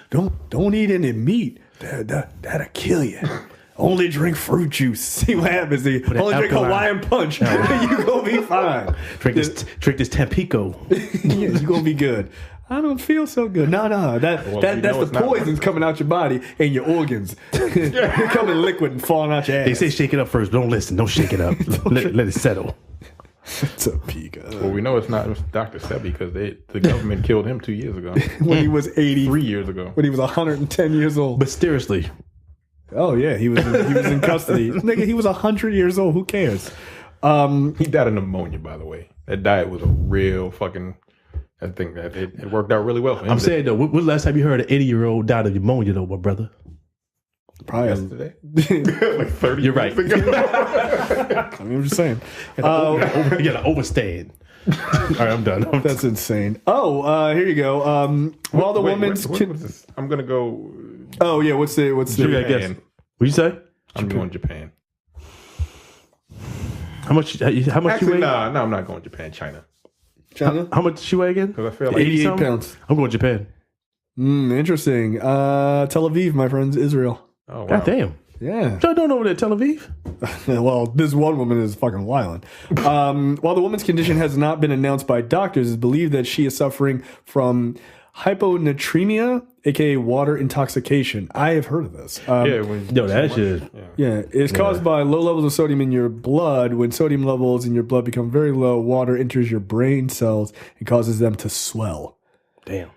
don't eat any meat. That'll kill you. Only drink fruit juice. See what happens. Only drink Hawaiian Punch. You gonna be fine. Drink this Tampico. Yeah, you gonna be good. I don't feel so good. No. That's the poisons coming out your body and your organs. They're coming liquid and falling out your ass. They say shake it up first. Don't listen. Don't shake it up. let it settle. Tampico. Well, we know it's not Dr. Sebi because the government killed him 2 years ago. When he was 3 years ago. When he was 110 years old. Mysteriously. Oh yeah, he was in custody. Nigga, he was 100 years old. Who cares? He died of pneumonia, by the way. That diet was a real fucking... I think that it worked out really well for him. I'm saying, though, when was the last time you heard an 80-year-old died of pneumonia, though, my brother? Probably yesterday. Like 30 You're right. I mean, I'm just saying. You gotta overstand. All right, I'm done. That's insane. Oh, here you go. While the woman's... What is this? I'm going to go... Oh, yeah, what's the... Japan. What'd you say? I'm going Japan. How much Actually, you weigh? No, I'm not going Japan. China. How much she weigh again? Because I feel like 88 pounds. I'm going Japan. Interesting. Tel Aviv, my friends, Israel. Oh, wow. God damn. Yeah. Y'all don't know over there, Tel Aviv? Well, this one woman is fucking wilding. While the woman's condition has not been announced by doctors, it's believed that she is suffering from hyponatremia, aka water intoxication. I have heard of this. That shit. Yeah, it's caused by low levels of sodium in your blood. When sodium levels in your blood become very low, water enters your brain cells and causes them to swell. Damn.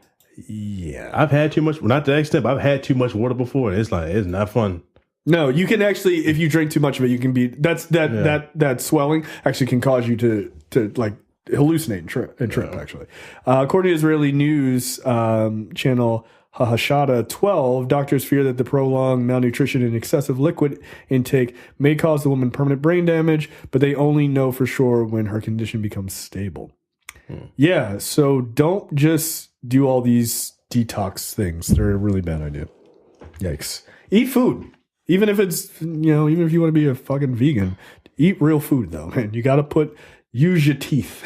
Yeah. I've had too much, not to that extent, but I've had too much water before. And it's not fun. No, you can actually, if you drink too much of it, you can be, that swelling actually can cause you to like hallucinate and trip actually. According to Israeli news channel Hashada 12, doctors fear that the prolonged malnutrition and excessive liquid intake may cause the woman permanent brain damage, but they only know for sure when her condition becomes stable. Yeah, so don't just do all these detox things. They're a really bad idea. Yikes. Eat food. Even if it's, even if you want to be a fucking vegan, eat real food though, man. You got to use your teeth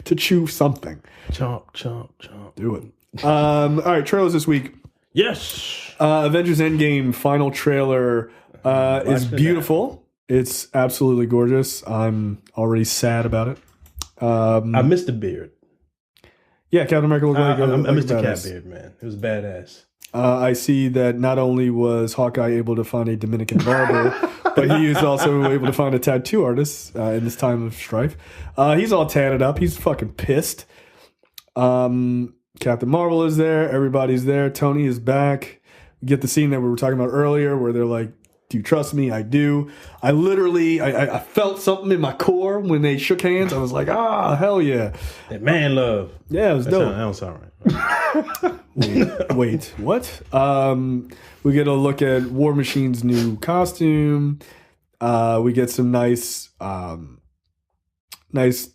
to chew something. Chomp, chomp, chomp. Do it. All right, trailers this week. Yes. Avengers Endgame final trailer is beautiful. It's absolutely gorgeous. I'm already sad about it. I missed the beard. Yeah, Captain America looked like I missed the cat beard, man. It was badass. I see that not only was Hawkeye able to find a Dominican barber, but he was also able to find a tattoo artist in this time of strife. He's all tatted up. He's fucking pissed. Captain Marvel is there. Everybody's there. Tony is back. You get the scene that we were talking about earlier where they're like, do you trust me? I do. I literally, I felt something in my core when they shook hands. I was like, hell yeah. That man love. Yeah, it was dope. That don't sound right. Wait, what? We get a look at War Machine's new costume. We get some nice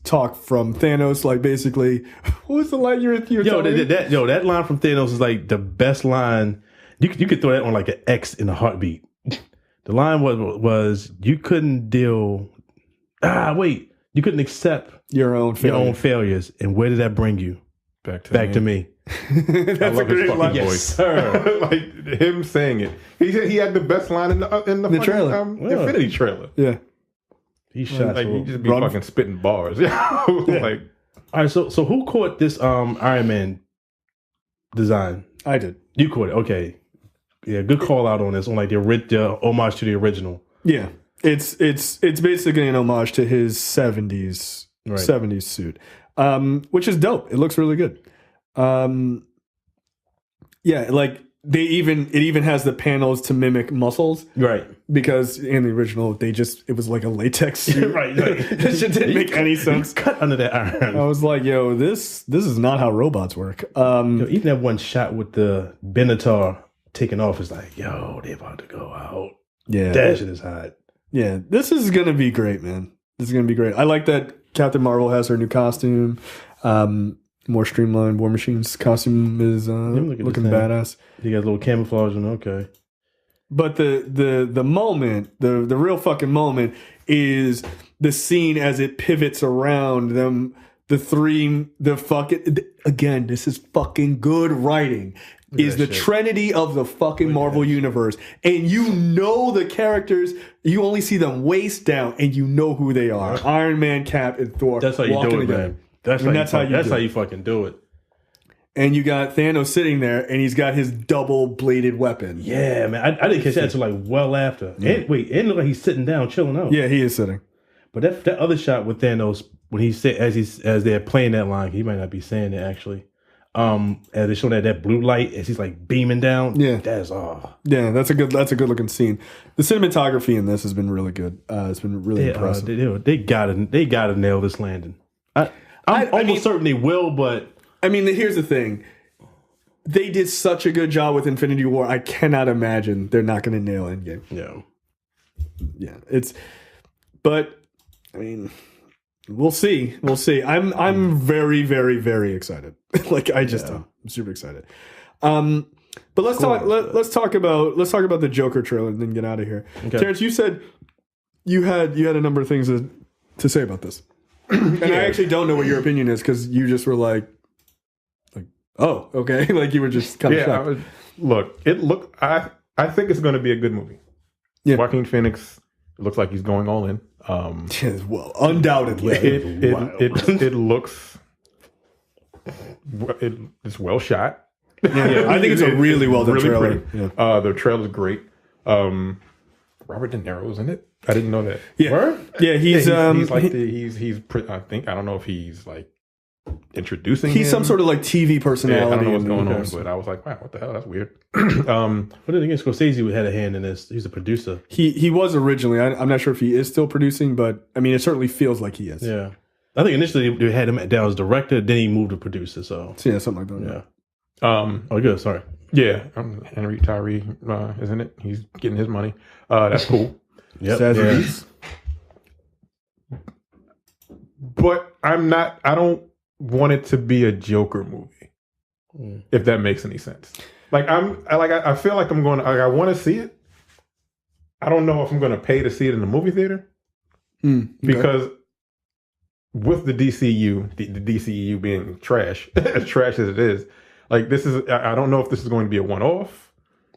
talk from Thanos. Like basically, what was the line you were telling me? That line from Thanos is like the best line. You could throw that on like an X in a heartbeat. The line was you couldn't deal. You couldn't accept your own failures. And where did that bring you? Back to me. That's a great line. Yes, sir. Like him saying it. He said he had the best line in the trailer. Infinity trailer. Yeah. He shot. Like he just be fucking spitting bars. Like, all right. So who caught this Iron Man design? I did. You caught it. Okay. Yeah. Good call out on this. On like the homage to the original. Yeah. It's basically an homage to his 70s suit, which is dope. It looks really good. Yeah, like it even has the panels to mimic muscles, right? Because in the original, it was like a latex suit, right? This shit didn't make any sense. Cut under that iron. I was like, yo, this is not how robots work. Even that one shot with the Benatar taking off is like, yo, they about to go out. Yeah, that shit is hot. Yeah, this is gonna be great, man. This is gonna be great. I like that Captain Marvel has her new costume. More streamlined. War Machine's costume is looking badass. You got a little camouflage and okay. But the moment, the real fucking moment is the scene as it pivots around them. Again, this is fucking good writing. Is the trinity of the fucking Marvel universe. And you know the characters, you only see them waist down and you know who they are. Iron Man, Cap, and Thor. That's how you do it, man. That's how you fucking do it. And you got Thanos sitting there, and he's got his double-bladed weapon. Yeah, man. I didn't catch that until like well after. Yeah. And it looked like he's sitting down, chilling out. Yeah, he is sitting. But that other shot with Thanos, when he said as they're playing that line, he might not be saying it actually. As they show that blue light as he's like beaming down. Yeah, that's Yeah, that's a good looking scene. The cinematography in this has been really good. It's been really impressive. They gotta nail this landing. I'm almost certain they will, but I mean, here's the thing. They did such a good job with Infinity War. I cannot imagine they're not going to nail Endgame. Yeah. But I mean, we'll see. I'm very, very, very excited. Like I'm super excited. But let's talk about the Joker trailer and then get out of here. Okay. Terrence, you said you had a number of things to say about this. And I actually don't know what your opinion is because you just were like, oh, okay. Like you were just kind of shocked. I think it's going to be a good movie. Yeah. Joaquin Phoenix looks like he's going all in. Well, undoubtedly. It looks it's well shot. Yeah, I think it's a really well done trailer. Yeah. The trailer's great. Robert De Niro's in it. I didn't know that. Yeah, Word? Yeah, he's I think I don't know if he's like introducing. He's him. some sort of like TV personality. Yeah, I don't know what's going on, but I was like, wow, what the hell? That's weird. But then again, Scorsese had a hand in this. He's a producer. He was originally. I'm not sure if he is still producing, but I mean, it certainly feels like he is. Yeah, I think initially they had him down as director, then he moved to producer. So yeah, something like that. Yeah. Oh, good. Sorry. Yeah, Henry Tyree isn't it? He's getting his money. That's cool. Yeah. But I don't want it to be a Joker movie. If that makes any sense. Like I feel like I'm going to, I want to see it. I don't know if I'm going to pay to see it in the movie theater. Okay. Because with the DCU, the DCU being trash, as trash as it is, like this is, I don't know if this is going to be a one-off.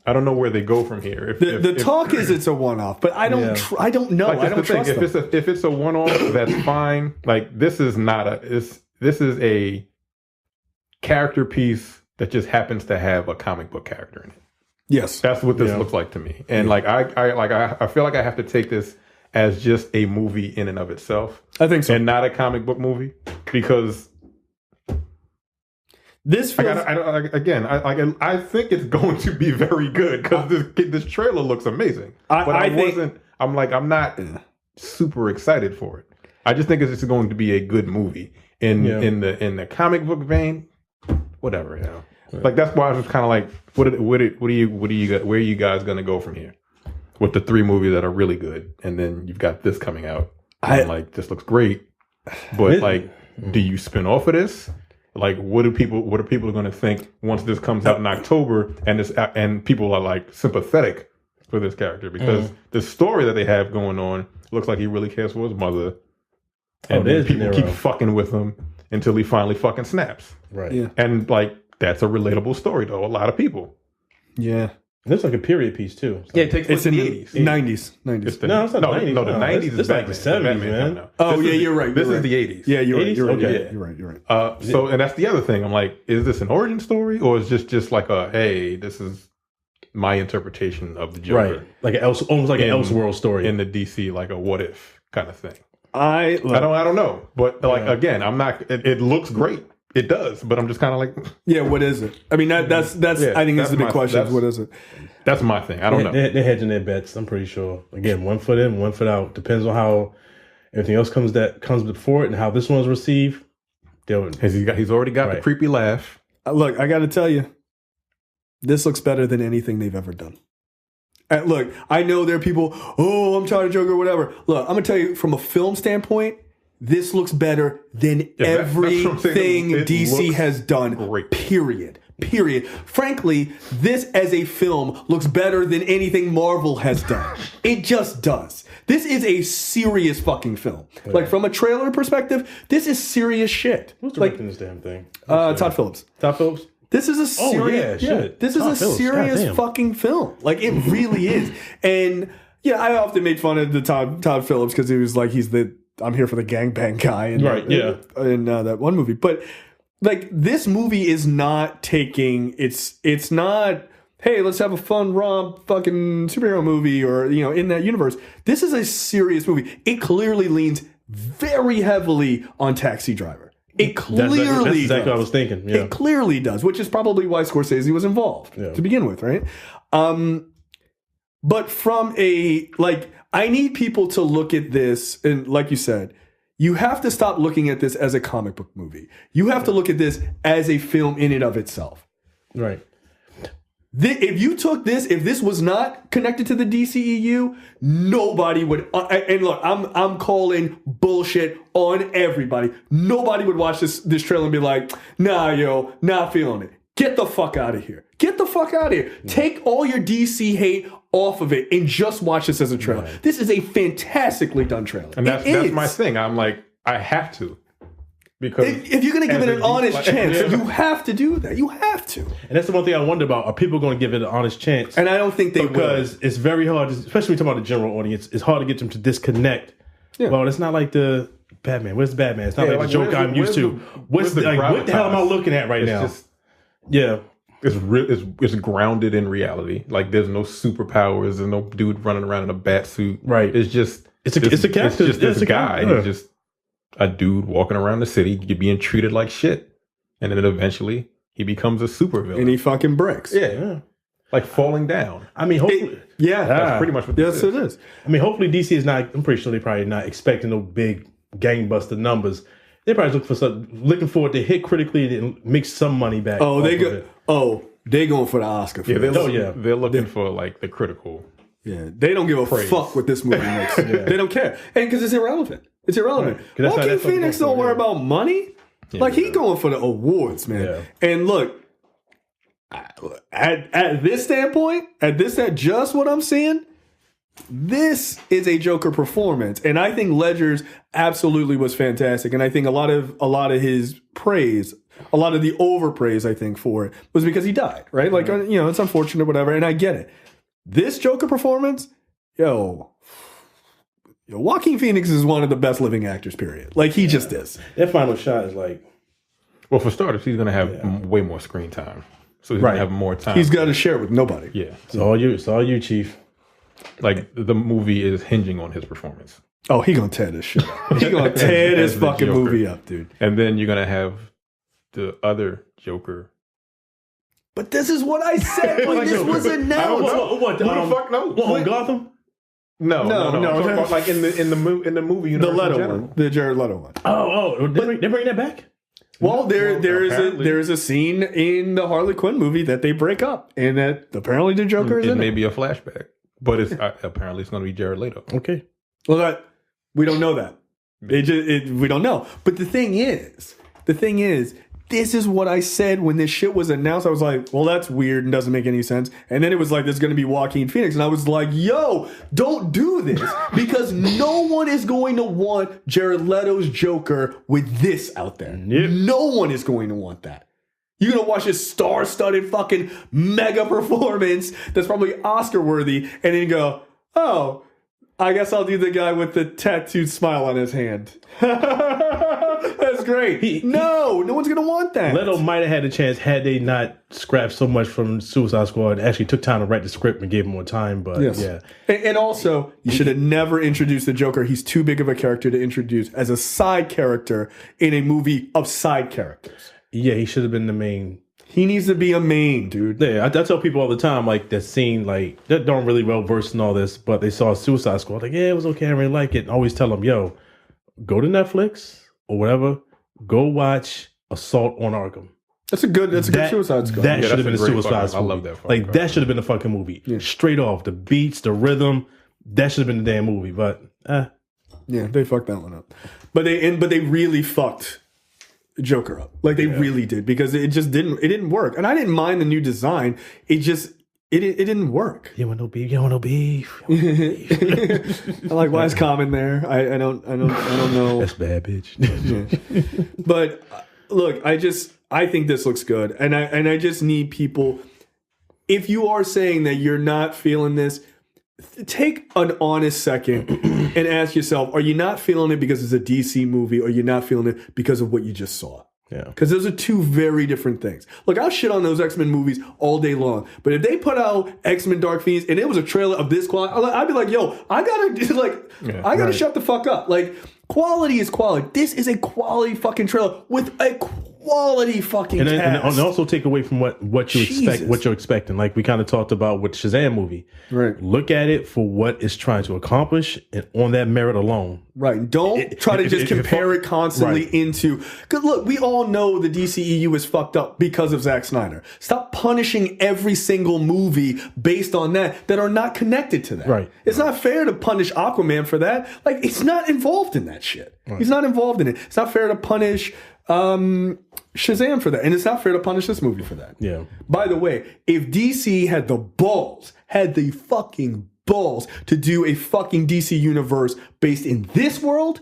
I don't know where they go from here. The talk is it's a one-off, but I don't know. Like, I don't trust them. If it's a one-off, that's fine. Like this is this is a character piece that just happens to have a comic book character in it. Yes, that's what this looks like to me. And like I feel like I have to take this as just a movie in and of itself. I think so, and not a comic book movie because. This feels... I think it's going to be very good because this trailer looks amazing. I'm not super excited for it. I just think it's just going to be a good movie in the comic book vein. Whatever, Right. Like that's why I was kind of like, where are you guys going to go from here with the 3 movies that are really good, and then you've got this coming out. This looks great, but do you spin off of this? Like, what are people going to think once this comes out in October and people are like sympathetic for this character because the story that they have going on looks like he really cares for his mother. And then people keep fucking with him until he finally fucking snaps. Right. Yeah. And like that's a relatable story to a lot of people. Yeah. And it's like a period piece too. Yeah, it takes place in the 80s. 90s. No, it's not the 90s. No, the 90s is like the 70s, man. Oh, yeah, you're right. This is the 80s. Yeah, you're right. 80s? You're right. Okay. Yeah, you're right. So, and that's the other thing. I'm like, is this an origin story or is this just like a, hey, this is my interpretation of the Joker? Right. Like almost like an Elseworld story. In the DC, like a what if kind of thing. I don't know. But like, again, I'm not, it looks great. It does, but I'm just kind of like, yeah, what is it? I mean, that's I think that's the big question. What is it? That's my thing. I don't know. They're hedging their bets. I'm pretty sure. Again, 1 foot in, 1 foot out. Depends on how everything else comes before it and how this one's received. He's already got the creepy laugh. Look, I got to tell you, this looks better than anything they've ever done. Look, I know there are people, oh, I'm tired of Joker, whatever. Look, I'm going to tell you from a film standpoint, this looks better than everything DC has done. Great. Period. Frankly, this as a film looks better than anything Marvel has done. It just does. This is a serious fucking film. Yeah. Like from a trailer perspective, this is serious shit. Who's directing this damn thing? Todd Phillips. Todd Phillips? This is a serious, this is a serious fucking film. Like it really is. And yeah, I often made fun of the Todd Phillips because he was like, I'm here for the gangbang guy in that one movie. But like this movie is not taking it's not, hey, let's have a fun romp fucking superhero movie or in that universe. This is a serious movie. It clearly leans very heavily on Taxi Driver. It clearly that's exactly does. what I was thinking. Yeah. It clearly does, which is probably why Scorsese was involved to begin with, right? But from I need people to look at this, and like you said, you have to stop looking at this as a comic book movie. You have to look at this as a film in and of itself. Right. If this was not connected to the DCEU, nobody would. And look, I'm calling bullshit on everybody. Nobody would watch this trailer and be like, nah, yo, not feeling it. Get the fuck out of here. Get the fuck out of here. Take all your DC hate off of it and just watch this as a trailer. Right. This is a fantastically done trailer. And that's my thing. I'm like, I have to. Because if you're going to give it an honest chance, you have to do that. You have to. And that's the one thing I wonder about. Are people going to give it an honest chance? And I don't think they will. Because it's very hard, especially when you talk about the general audience, it's hard to get them to disconnect. Yeah. Well, it's not like the Batman. Where's the Batman? It's not like the Joker I'm used to. What the hell am I looking at right now? It's grounded in reality. Like there's no superpowers. There's no dude running around in a bat suit. Right. It's a character. It's just this guy. He's just a dude walking around the city, being treated like shit, and then eventually he becomes a supervillain. And he fucking bricks. Yeah. Like falling down. I mean, hopefully, that's pretty much what this is. Yes, it is. I mean, hopefully DC is not. I'm pretty sure they're probably not expecting no big gangbuster numbers. They're probably looking for it to hit critically and make some money back. Oh, they're going for the Oscar. They're looking for like the critical. Yeah, they don't give a fuck what this movie makes. They don't care, and because it's irrelevant. It's irrelevant. Right. Joaquin Phoenix don't worry about money. Yeah, he's going for the awards, man. Yeah. And look, at this standpoint, at just what I'm seeing, this is a Joker performance, and I think Ledger's absolutely was fantastic. And I think a lot of his praise, a lot of the overpraise, I think for it was because he died, right? Like it's unfortunate, whatever, and I get it. This Joker performance, Joaquin Phoenix is one of the best living actors, period. Like, he just is. That final shot is like... Well, for starters, he's going to have way more screen time. So he's going to have more time. He's got to share with nobody. Yeah. It's all you, Chief. Like, the movie is hinging on his performance. Oh, he going to tear this shit up. He going to tear this fucking movie up, dude. And then you're going to have the other Joker. But this is what I said when this was announced. Who the fuck knows? What, Gotham? No. About, like in the movie universe, the Leto one, the Jared Leto one. Oh, they bring that back. Well, there's a scene in the Harley Quinn movie that they break up, and that apparently the Joker is in it. It may be a flashback, but it's apparently it's going to be Jared Leto. Okay. Well, we don't know that. We don't know. But the thing is, this is what I said when this shit was announced. I was like, well, that's weird and doesn't make any sense. And then it was like, there's going to be Joaquin Phoenix. And I was like, yo, don't do this because no one is going to want Jared Leto's Joker with this out there. Yep. No one is going to want that. You're going to watch this star-studded fucking mega performance that's probably Oscar-worthy and then go, oh, I guess I'll do the guy with the tattooed smile on his hand. That's great. No one's going to want that. Leto might have had a chance had they not scrapped so much from Suicide Squad. Actually took time to write the script and gave him more time. But yeah. And also, you should have never introduced the Joker. He's too big of a character to introduce as a side character in a movie of side characters. Yeah, he should have been the main. He needs to be a main, dude. Yeah, I tell people all the time, like, that scene, like, that don't really well versed in all this, but they saw Suicide Squad, like, yeah, it was okay, I really like it. And I always tell them, yo, go to Netflix or whatever, go watch Assault on Arkham. That's a good Suicide Squad. That should have been a Suicide Squad. I love that. Like, that should have been a fucking movie. Yeah. Straight off, the beats, the rhythm, that should have been the damn movie, but, Yeah, they fucked that one up. But they really fucked Joker up. Like they really did because it didn't work. And I didn't mind the new design. It didn't work. You want no beef? You want no beef? I like why is Common there? I don't know. That's bad, bitch. But look, I think this looks good. And I just need people, if you are saying that you're not feeling this, take an honest second and ask yourself, are you not feeling it because it's a DC movie or are you not feeling it because of what you just saw? Yeah. Because those are two very different things. Look, I'll shit on those X-Men movies all day long. But if they put out X-Men Dark Phoenix and it was a trailer of this quality, I'd be like, yo, I gotta shut the fuck up. Like, quality is quality. This is a quality fucking trailer with a quality fucking cast. And also take away from what you expect, what you're expecting. Like we kind of talked about with Shazam movie. Right. Look at it for what it's trying to accomplish and on that merit alone. Right. Don't try to just compare it constantly into, because look, we all know the DCEU is fucked up because of Zack Snyder. Stop punishing every single movie based on that are not connected to that. Right. It's not fair to punish Aquaman for that. Like, he's not involved in that shit. Right. He's not involved in it. It's not fair to punish Shazam for that. And it's not fair to punish this movie for that. Yeah. By the way, if DC had the fucking balls to do a fucking DC universe based in this world,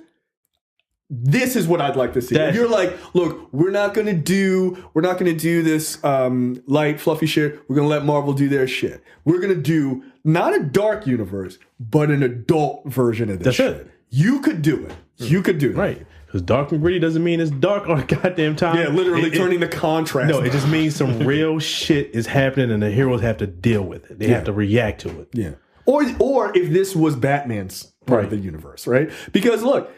this is what I'd like to see. If you're like, look, we're not gonna do this light, fluffy shit. We're gonna let Marvel do their shit. We're gonna do not a dark universe, but an adult version of this shit. You could do it. You could do it. Right. Because dark and gritty doesn't mean it's dark all the goddamn time. Yeah, literally turning the contrast. No, it just means some real shit is happening and the heroes have to deal with it. They have to react to it. Yeah. Or if this was Batman's part of the universe, right? Because look,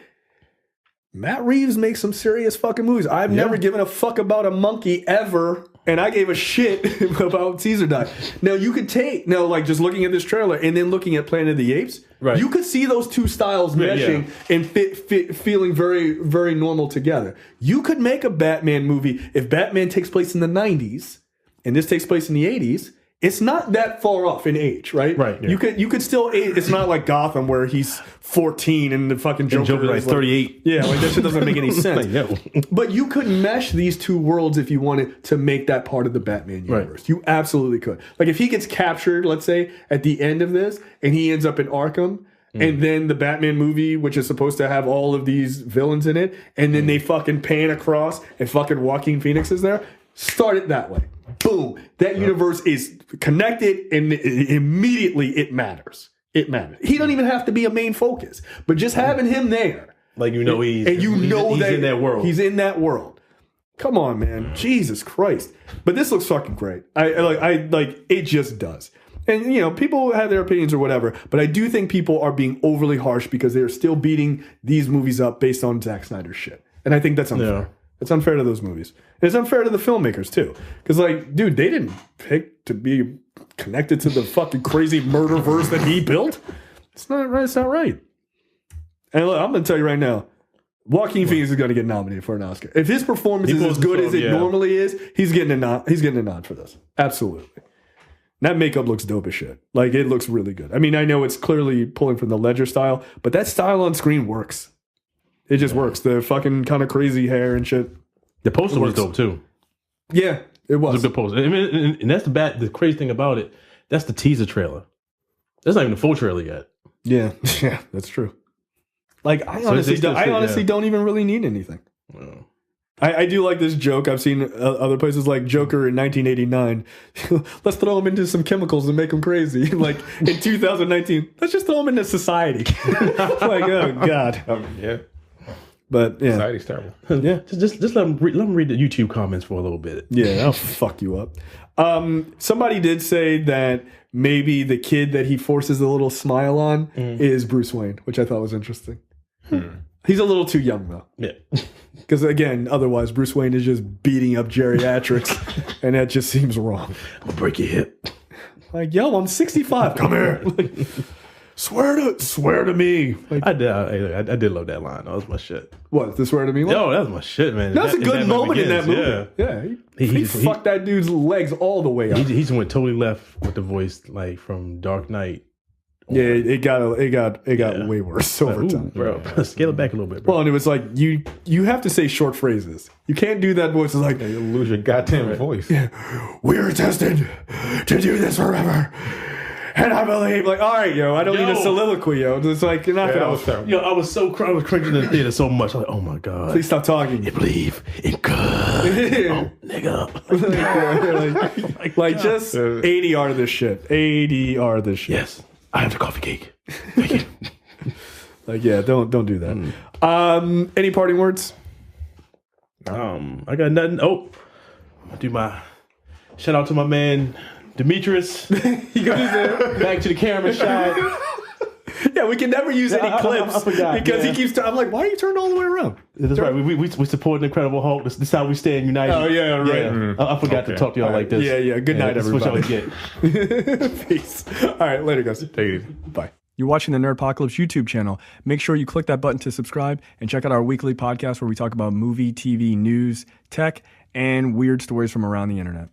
Matt Reeves makes some serious fucking movies. I've never given a fuck about a monkey ever, and I gave a shit about Caesar died. Now you could like just looking at this trailer and then looking at Planet of the Apes, you could see those two styles meshing and feeling very, very normal together. You could make a Batman movie if Batman takes place in the 90s and this takes place in the 80s. It's not that far off in age, right? Right. Yeah. You could still. It's not like Gotham where he's 14 and the fucking Joker is like 38. Yeah, like that shit doesn't make any sense. I know. But you could mesh these two worlds if you wanted to make that part of the Batman universe. Right. You absolutely could. Like if he gets captured, let's say at the end of this, and he ends up in Arkham. And then the Batman movie, which is supposed to have all of these villains in it, and then they fucking pan across and fucking Joaquin Phoenix is there. Start it that way. Boom. That universe is connected and immediately it matters. It matters. He don't even have to be a main focus, but just having him there. Like, you know, he's in that world. He's in that world. Come on, man. Jesus Christ. But this looks fucking great. I like it just does. And, you know, people have their opinions or whatever, but I do think people are being overly harsh because they're still beating these movies up based on Zack Snyder's shit. And I think that's unfair. Yeah. It's unfair to those movies. And it's unfair to the filmmakers, too. Because, like, dude, they didn't pick to be connected to the fucking crazy murder verse that he built. It's not right. It's not right. And look, I'm going to tell you right now, Joaquin Phoenix is going to get nominated for an Oscar. If his performance is as good as it normally is, he's getting a nod for this. Absolutely. That makeup looks dope as shit. Like, it looks really good. I mean, I know it's clearly pulling from the Ledger style, but that style on screen works. It just works. The fucking kind of crazy hair and shit. The poster was dope too. Yeah, it was. It was a good poster. I mean, and that's the crazy thing about it. That's the teaser trailer. That's not even the full trailer yet. Yeah, yeah, that's true. Like I honestly don't even really need anything. Well, I do like this joke I've seen other places, like Joker in 1989. Let's throw him into some chemicals and make him crazy. Like in 2019, let's just throw him into society. Like, oh God. Yeah. But yeah, Society's terrible. yeah, just let them read the YouTube comments for a little bit. Yeah, that'll fuck you up. Somebody did say that maybe the kid that he forces a little smile on is Bruce Wayne, which I thought was interesting. He's a little too young though. Yeah. Because again, otherwise Bruce Wayne is just beating up geriatrics, and that just seems wrong. I'll break your hip. Like, yo, I'm 65. Come here. Like, swear to me. Like, I did love that line. That was my shit. What, the swear to me line? Yo, that was my shit, man. That's a good moment in that movie. Yeah. He fucked that dude's legs all the way up. He just went totally left with the voice, like from Dark Knight. Yeah, it got way worse over time. Bro, scale it back a little bit, bro. Well, and it was like you have to say short phrases. You can't do that voice. It's like You'll lose your goddamn voice. Yeah, we're destined to do this forever. And I believe, like, all right, yo, I don't need a soliloquy, yo. It's like, you're not gonna. Yo, I was cringing in the theater so much. I'm like, oh my God. Please stop talking. You believe in God. Oh, nigga. like just ADR this shit. ADR this shit. Yes. I have the coffee cake. Thank you. Like, yeah, don't do that. Any parting words? I got nothing. Oh, I'll do my shout out to my man Demetrius. He goes back to the camera shot. Yeah, we can never use any clips I forgot, because he keeps. I'm like, why are you turned all the way around? That's right. We support the Incredible Hulk. This is how we stand united. Oh yeah, right. Yeah. I forgot to talk to y'all like this. Yeah. Good night, everybody. That's what y'all get. Peace. All right, later, guys. Take it easy. Bye. You're watching the Nerdpocalypse YouTube channel. Make sure you click that button to subscribe and check out our weekly podcast where we talk about movie, TV, news, tech, and weird stories from around the internet.